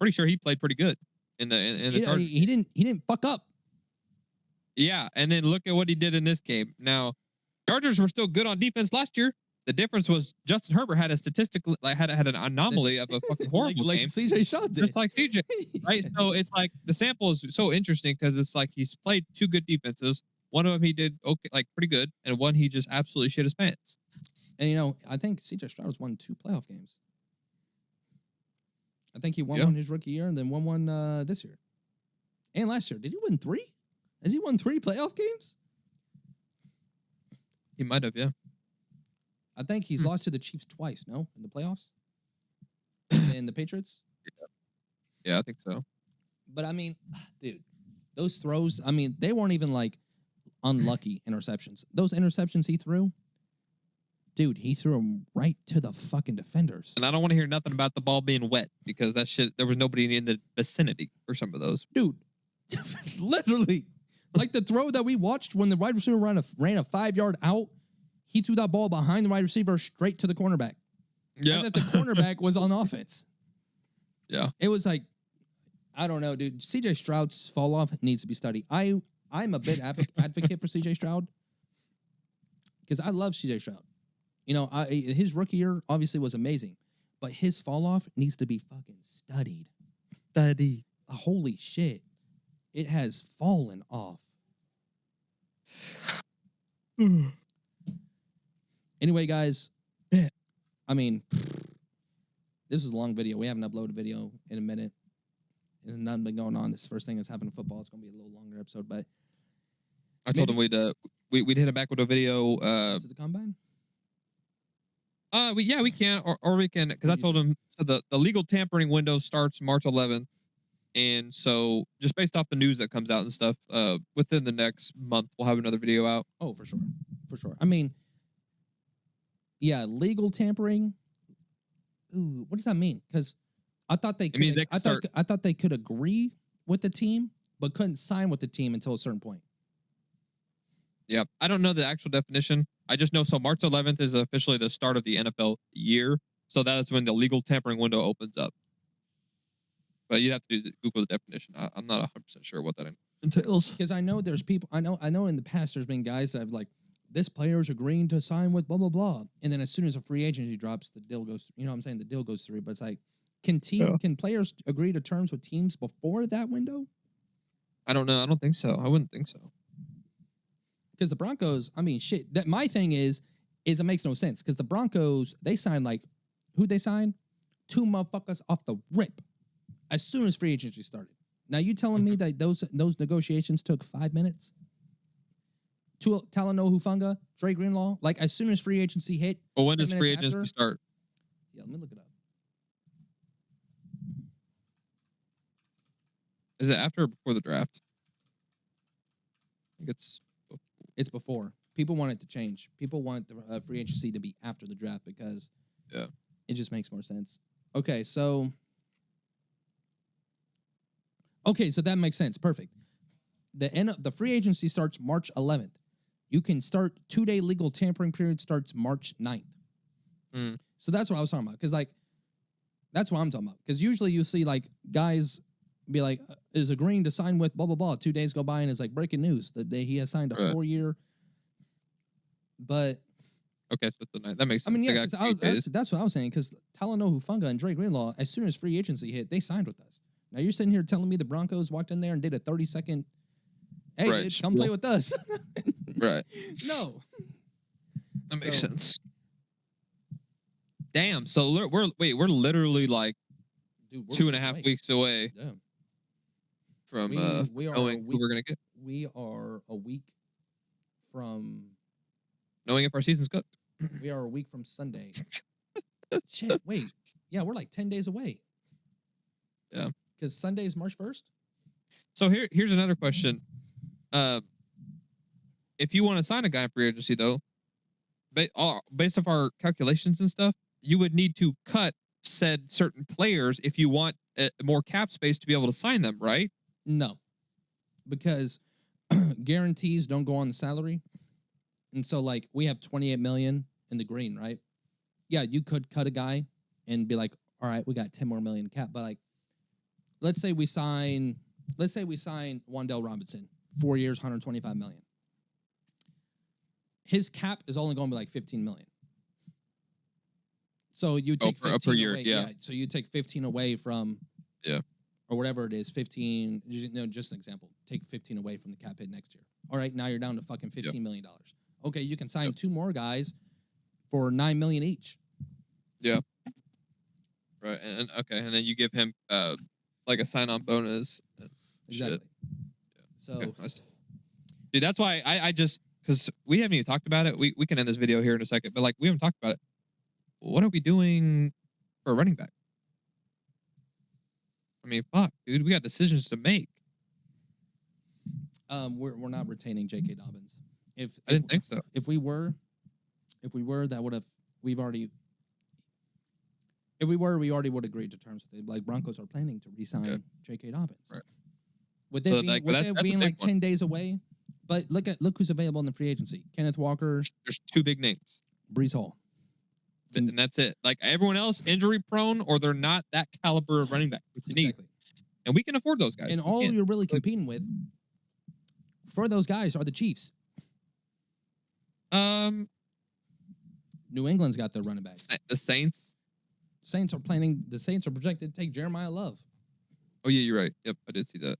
pretty sure he played pretty good in the Chargers. He didn't fuck up. Yeah, and then look at what he did in this game. Now, Chargers were still good on defense last year. The difference was Justin Herbert had a statistical, had an anomaly of a fucking horrible like game. CJ Stroud did. Just like CJ, right? So it's like the sample is so interesting because it's like he's played two good defenses. One of them he did okay, like pretty good, and one he just absolutely shit his pants. And you know, I think CJ Stroud has won 2 playoff games. I think he won one his rookie year and then won one this year. And last year. Did he win 3? Has he won 3 playoff games? He might have, yeah. I think he's lost to the Chiefs twice, no? In the playoffs? And the Patriots? Yeah, I think so. But I mean, dude, those throws, I mean, they weren't even like unlucky interceptions. Those interceptions he threw, dude, he threw them right to the fucking defenders. And I don't want to hear nothing about the ball being wet because that shit, there was nobody in the vicinity for some of those. Dude, literally, like the throw that we watched when the wide receiver ran a 5-yard out, he threw that ball behind the wide receiver straight to the cornerback. Yeah. As if the cornerback was on offense. Yeah. It was like, I don't know, dude. CJ Stroud's fall off needs to be studied. I'm a bit advocate for CJ Stroud because I love CJ Stroud. You know, his rookie year obviously was amazing, but his fall off needs to be fucking studied. Holy shit. It has fallen off. Anyway, guys. Yeah. I mean, this is a long video. We haven't uploaded a video in a minute. There's nothing been going on. This is the first thing that's happened in football. It's going to be a little longer episode, but I told him we'd hit him back with a video. to the combine? We can, or we can, because I told him so the legal tampering window starts March 11th, and so just based off the news that comes out and stuff, within the next month we'll have another video out. Oh, for sure. I mean, yeah, legal tampering. Ooh, what does that mean? Because I thought they could. I thought they could agree with the team, but couldn't sign with the team until a certain point. Yeah, I don't know the actual definition. I just know so March 11th is officially the start of the NFL year, so that is when the legal tampering window opens up. But you'd have to Google the definition. I'm not 100% sure what that entails. Because I know there's people. I know in the past there's been guys that have like, this player's agreeing to sign with blah blah blah, and then as soon as a free agency drops, the deal goes. You know what I'm saying? The deal goes through. But it's like, can players agree to terms with teams before that window? I don't know. I don't think so. I wouldn't think so. Because the Broncos, I mean, shit. That my thing is it makes no sense. Because the Broncos, they signed like, who'd they sign? 2 motherfuckers off the rip, as soon as free agency started. Now you telling me that those negotiations took 5 minutes? Talanoa Hufanga, Dre Greenlaw, like as soon as free agency hit. Well, when does free agency start? Yeah, let me look it up. Is it after or before the draft? I think it's before. People want it to change. People want the free agency to be after the draft because it just makes more sense. Okay, so that makes sense. Perfect. The free agency starts March 11th. You can start 2-day legal tampering period starts March 9th. So that's what I was talking about. Because like, that's what I'm talking about. Because usually you see like guys be like, is agreeing to sign with blah, blah, blah. 2 days go by and it's like breaking news that he has signed a 4-year. But. Okay, so that makes sense. I mean, yeah, that's what I was saying. Because Talanoa Hufanga and Dre Greenlaw, as soon as free agency hit, they signed with us. Now you're sitting here telling me the Broncos walked in there and did a 30-second, hey, bitch, come play with us. Right. No. That makes sense. Damn. So we're literally like 2.5 weeks away from knowing who we're gonna get. We are a week from knowing if our season's cooked. We are a week from Sunday. Shit. Wait. Yeah, we're like 10 days away. Yeah. Because Sunday is March 1st. So here's another question. If you want to sign a guy in free agency, though, based off our calculations and stuff, you would need to cut said certain players if you want more cap space to be able to sign them, right? No, because guarantees don't go on the salary, and so like we have 28 million in the green, right? Yeah, you could cut a guy and be like, all right, we got 10 more million cap, but like, let's say we sign Wan'Dale Robinson, 4 years, 125 million. His cap is only going to be like 15 million. So you take 15 per year, away. yeah. So you take 15 away from or whatever it is, 15. Just an example. Take 15 away from the cap hit next year. All right, now you're down to fucking $15 million. Okay, you can sign 2 more guys for $9 million each. Yeah. Right, and then you give him like a sign-on bonus. Exactly. Yeah. So, dude, that's why I just, because we haven't even talked about it. We can end this video here in a second, but like we haven't talked about it. What are we doing for a running back? I mean, fuck, dude, we got decisions to make. We're not retaining J.K. Dobbins. I didn't think so. If we were, that would have we already would agree to terms with it. Like Broncos are planning to re-sign J.K. Dobbins. Right. With it being like 10 days away, but look who's available in the free agency: Kenneth Walker. There's 2 big names. Brees Hall. And that's it. Like everyone else, injury prone, or they're not that caliber of running back. Exactly. And we can afford those guys. And all you're really competing with for those guys are the Chiefs. New England's got their running back. The Saints. Saints are planning. The Saints are projected to take Jeremiah Love. Oh yeah, you're right. Yep, I did see that.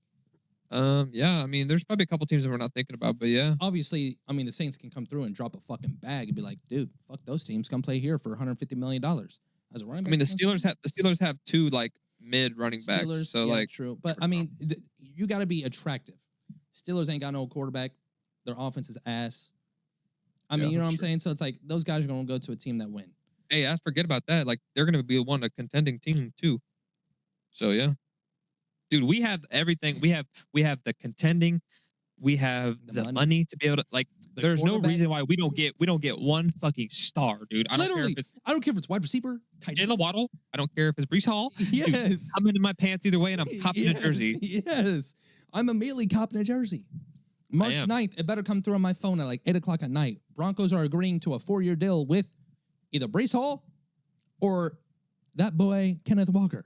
Yeah, I mean, there's probably a couple teams that we're not thinking about, but yeah. Obviously, I mean, the Saints can come through and drop a fucking bag and be like, dude, fuck those teams. Come play here for $150 million as a running back. I mean, the Steelers have two like mid running backs, so yeah, like true. But I mean, you got to be attractive. Steelers ain't got no quarterback. Their offense is ass. I mean, you know what I'm saying? So it's like those guys are going to go to a team that win. Hey, I forget about that. Like they're going to be a contending team too. So yeah. Dude, we have everything. We have the contending. We have the money to be able to like. There's no reason why we don't get one fucking star, dude. I don't care if it's wide receiver, tight end. Jalen Waddle. I don't care if it's Breece Hall. Yes, dude, I'm into my pants either way, and I'm copping a jersey. Yes, I'm immediately copping a jersey. March 9th, it better come through on my phone at like 8:00 at night. Broncos are agreeing to a 4-year deal with either Breece Hall or that boy Kenneth Walker.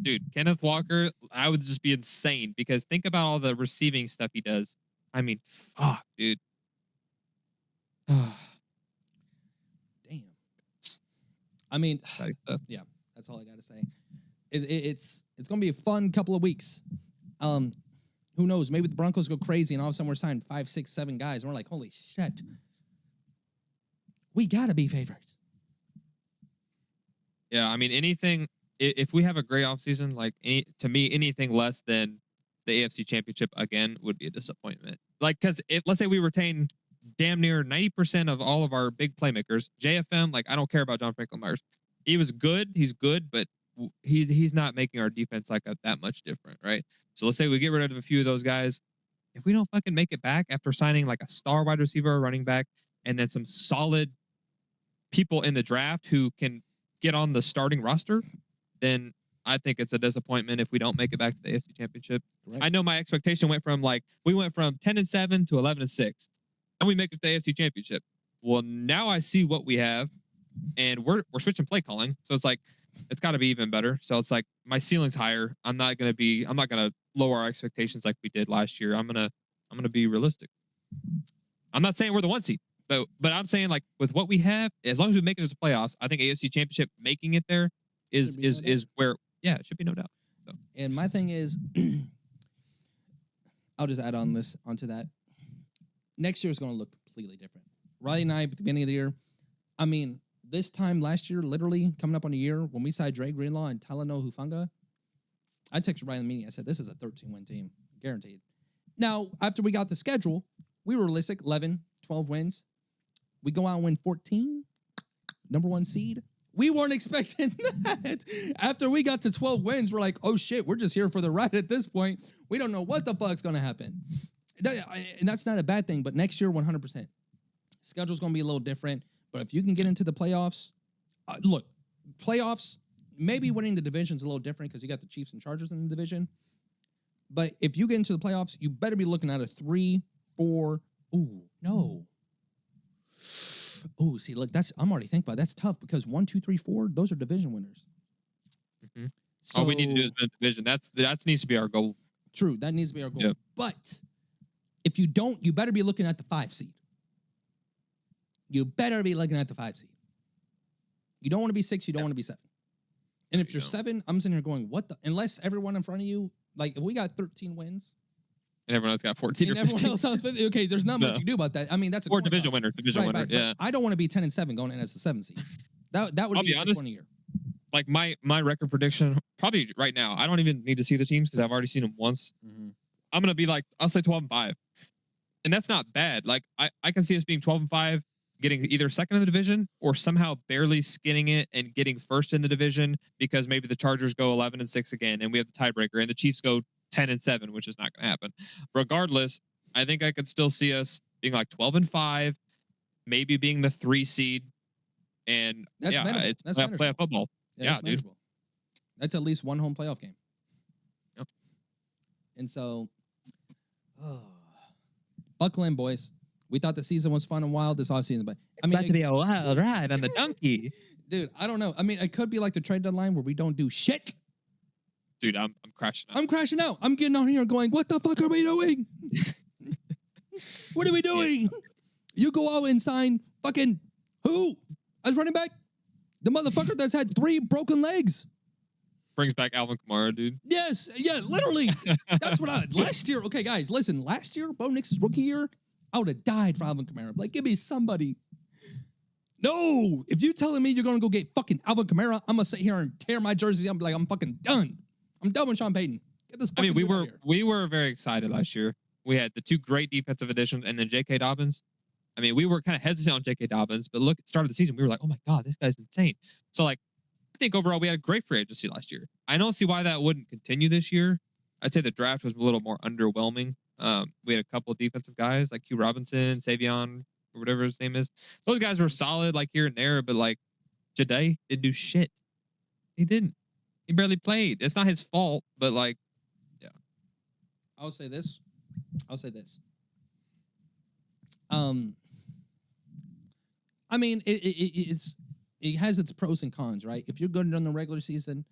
Dude, Kenneth Walker, I would just be insane because think about all the receiving stuff he does. I mean, fuck, dude. Damn. I mean, yeah, that's all I got to say. It's going to be a fun couple of weeks. Who knows? Maybe the Broncos go crazy and all of a sudden we're signing 5, 6, 7 guys and we're like, holy shit. We got to be favorites. Yeah, I mean, anything... If we have a great offseason, like to me, anything less than the AFC Championship again would be a disappointment. Like, because let's say we retain damn near 90% of all of our big playmakers, JFM, like I don't care about John Franklin Myers. He was good, he's good, but he's not making our defense like that much different, right? So let's say we get rid of a few of those guys. If we don't fucking make it back after signing like a star wide receiver or running back, and then some solid people in the draft who can get on the starting roster, then I think it's a disappointment if we don't make it back to the AFC Championship. Right. I know my expectation went from 10-7 to 11-6, and we make it to the AFC Championship. Well, now I see what we have, and we're switching play calling, so it's like it's got to be even better. So it's like my ceiling's higher. I'm not gonna lower our expectations like we did last year. I'm gonna be realistic. I'm not saying we're the 1 seed, but I'm saying like with what we have, as long as we make it to the playoffs, I think AFC Championship making it there is where it should be no doubt. So. And my thing is, I'll just add onto that. Next year is going to look completely different. Riley and I at the beginning of the year, I mean, this time last year, literally coming up on a year when we signed Dre Greenlaw and Talanoa Hufanga, I texted Riley in the meeting. I said, "This is a 13-win team, guaranteed." Now, after we got the schedule, we were realistic, 11, 12 wins. We go out and win 14, number 1 seed. We weren't expecting that. After we got to 12 wins, we're like, oh shit, we're just here for the ride at this point. We don't know what the fuck's going to happen. And that's not a bad thing, but next year, 100%. Schedule's going to be a little different, but if you can get into the playoffs, look, playoffs, maybe winning the division's a little different because you got the Chiefs and Chargers in the division. But if you get into the playoffs, you better be looking at a 3, 4, ooh, no. Oh, see, look, I'm already thinking about it. That's tough because 1, 2, 3, 4, those are division winners. Mm-hmm. So, all we need to do is win a division. That needs to be our goal. True, that needs to be our goal. Yep. But if you don't, you better be looking at the 5 seed. You better be looking at the 5 seed. You don't want to be 6, you don't want to be 7. And if you're 7, I'm sitting here going, what the? Unless everyone in front of you, like if we got 13 wins. And everyone else got 14 or 15. Everyone else has 15. Okay, there's not much you can do about that. I mean, that's a or division winner. Right, yeah. I don't want to be 10-7 going in as the 7 seed. That would be honest. 1 year. Like my record prediction, probably right now, I don't even need to see the teams because I've already seen them once. Mm-hmm. I'm gonna be like, I'll say 12-5, and that's not bad. Like I can see us being 12-5, getting either second in the division or somehow barely skinning it and getting first in the division because maybe the Chargers go 11-6 again, and we have the tiebreaker, and the Chiefs go 10-7, which is not going to happen. Regardless, I think I could still see us being like 12-5, maybe being the 3 seed, and that's it's playoff football. Yeah, dude. Manageable. That's at least 1 home playoff game. Yep. And so, buckle in, boys. We thought the season was fun and wild this offseason, but it's about to be a wild ride on the donkey. Dude, I don't know. I mean, it could be like the trade deadline where we don't do shit. Dude, I'm crashing out. I'm crashing out. I'm getting on here going, what the fuck are we doing? What are we doing? Yeah. You go out and sign fucking who? as running back, the motherfucker that's had 3 broken legs. Brings back Alvin Kamara, dude. Yes, yeah, literally. That's what last year. Okay, guys, listen. Last year, Bo Nix's rookie year, I would have died for Alvin Kamara. Like, give me somebody. No, if you telling me you're gonna go get fucking Alvin Kamara, I'm gonna sit here and tear my jersey. I'm like, I'm fucking done. I'm done with Sean Payton. Get this. I mean, fucking dude out of here. we were very excited last year. We had the 2 great defensive additions, and then J.K. Dobbins. I mean, we were kind of hesitant on J.K. Dobbins, but look, at the start of the season, we were like, oh my God, this guy's insane. So, like, I think overall we had a great free agency last year. I don't see why that wouldn't continue this year. I'd say the draft was a little more underwhelming. We had a couple of defensive guys like Q Robinson, Savion, or whatever his name is. Those guys were solid, like, here and there, but, like, Jade didn't do shit. He didn't. He barely played. It's not his fault, but, like, yeah. I'll say this. I mean, it has its pros and cons, right? If you're good during the regular season,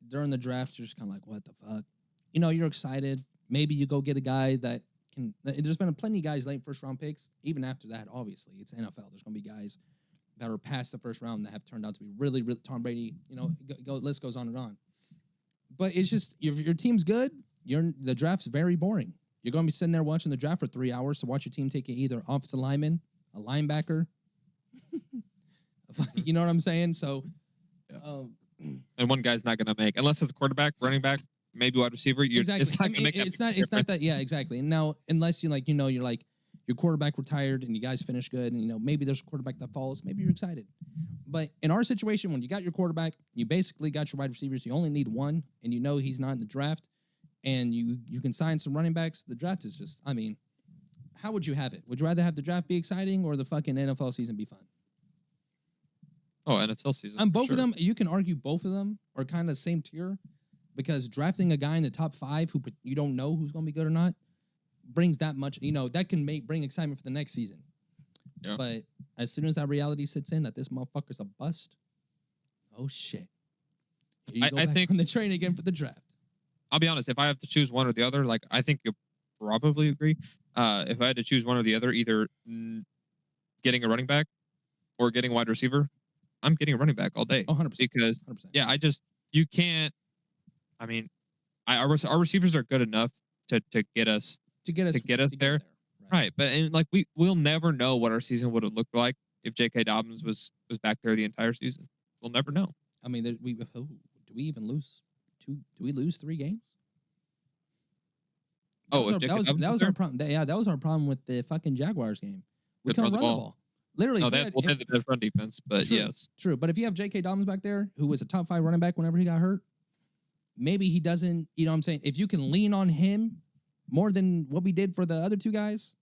during the draft, you're just kind of like, what the fuck? You know, you're excited. Maybe you go get a guy that can. There's been plenty of guys late first round picks. Even after that, obviously, it's NFL. There's going to be guys that are past the first round that have turned out to be really, really Tom Brady. You know, list goes on and on. But it's just if your team's good, the draft's very boring. You're going to be sitting there watching the draft for 3 hours to watch your team take either offensive lineman, a linebacker. You know what I'm saying? So, yeah. And one guy's not going to make, unless it's a quarterback, running back, maybe wide receiver. Exactly. It's not going to make. It's not that. Yeah, exactly. And now, unless you're like your quarterback retired and you guys finish good, and maybe there's a quarterback that falls, maybe you're excited. But in our situation, when you got your quarterback, you basically got your wide receivers. You only need one, and he's not in the draft, and you can sign some running backs. The draft is just, I mean, how would you have it? Would you rather have the draft be exciting or the fucking NFL season be fun? Oh, NFL season. And both of them, you can argue both of them are kind of same tier, because drafting a guy in the top 5 who you don't know who's going to be good or not brings that much, that can bring excitement for the next season. Yeah. But as soon as that reality sits in that this motherfucker's a bust, oh shit. Here you go back on the train again for the draft. I'll be honest, if I have to choose one or the other, like, I think you'll probably agree. If I had to choose one or the other, either getting a running back or getting a wide receiver, I'm getting a running back all day. Oh, 100%. Because, 100%. yeah, you can't, I mean, our receivers are good enough to get us there. Right. But like we'll never know what our season would have looked like if J.K. Dobbins was back there the entire season. We'll never know. I mean, do we even lose 2? Do we lose 3 games? That was our problem. That was our problem with the fucking Jaguars game. We couldn't run the ball. Literally, they had the best run defense, but yes, true. But if you have J.K. Dobbins back there, who was a top 5 running back whenever he got hurt, maybe he doesn't. You know what I'm saying? If you can lean on him more than what we did for the other 2 guys,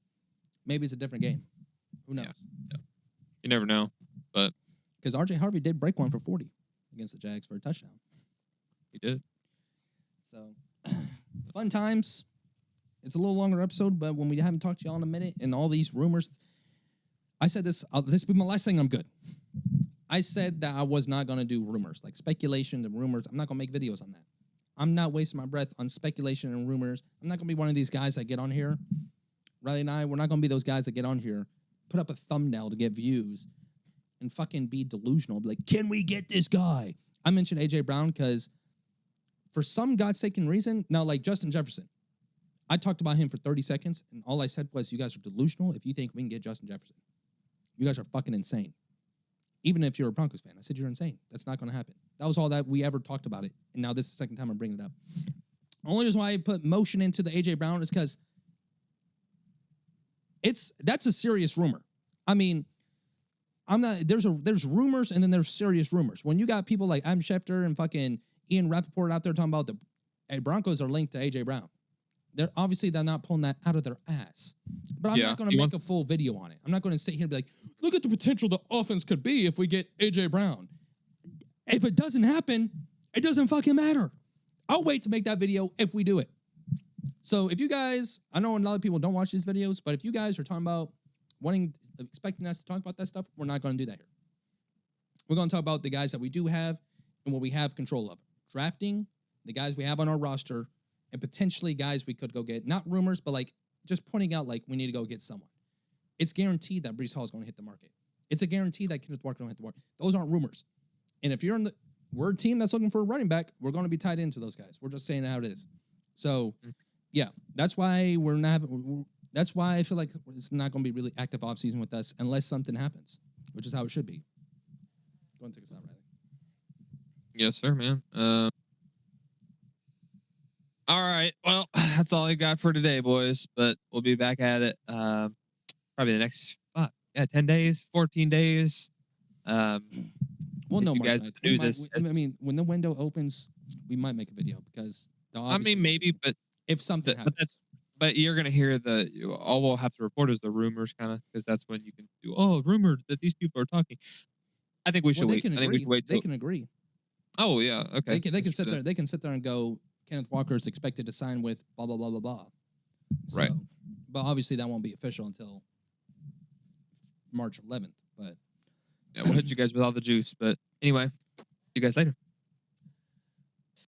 maybe it's a different game. Who knows? Yeah. You never know. But because R.J. Harvey did break one for 40 against the Jags for a touchdown. He did. So fun times. It's a little longer episode, but when we haven't talked to y'all in a minute and all these rumors, I said this will be my last thing. I'm good. I said that I was not going to do rumors, like speculation and rumors. I'm not going to make videos on that. I'm not wasting my breath on speculation and rumors. I'm not going to be one of these guys that get on here. Riley and I, we're not going to be those guys that get on here, put up a thumbnail to get views, and fucking be delusional. Be like, can we get this guy? I mentioned A.J. Brown because for some godforsaken reason, now like Justin Jefferson, I talked about him for 30 seconds, and all I said was, you guys are delusional if you think we can get Justin Jefferson. You guys are fucking insane. Even if you're a Broncos fan, I said you're insane. That's not going to happen. That was all that we ever talked about it, and now this is the second time I'm bringing it up. The only reason why I put motion into the A.J. Brown is because that's a serious rumor. I mean, there's rumors, and then there's serious rumors. When you got people like Adam Schefter and fucking Ian Rappaport out there talking about the Broncos are linked to A.J. Brown. They're not pulling that out of their ass. But I'm not going to make a full video on it. I'm not going to sit here and be like, look at the potential the offense could be if we get A.J. Brown. If it doesn't happen, it doesn't fucking matter. I'll wait to make that video if we do it. So if you guys, I know a lot of people don't watch these videos, but if you guys are talking about expecting us to talk about that stuff, we're not going to do that here. We're going to talk about the guys that we do have and what we have control of. Drafting, the guys we have on our roster, and potentially guys we could go get. Not rumors, but like just pointing out like we need to go get someone. It's guaranteed that Breece Hall is going to hit the market. It's a guarantee that Kenneth Walker don't have to walk. Those aren't rumors. And if we're a team that's looking for a running back, we're going to be tied into those guys. We're just saying how it is. So, yeah, that's why that's why I feel like it's not going to be really active offseason with us unless something happens, which is how it should be. Go and take us out, Riley. Yes, sir, man. All right. Well, that's all I got for today, boys. But we'll be back at it probably the next 10 days, 14 days. We'll know you more guys tonight. news I mean, when the window opens, we might make a video because maybe, but if something happens. But you're gonna hear all we'll have to report is the rumors, kind of, because that's when you can do. Oh, rumored that these people are talking. I think we should wait. I think we should wait. They can agree. Oh yeah, okay. They can sit there. They can sit there and go. Kenneth Walker is expected to sign with blah blah blah blah blah. So, right. But obviously that won't be official until March 11th. But yeah, we'll hit you guys with all the juice. But anyway, see you guys later.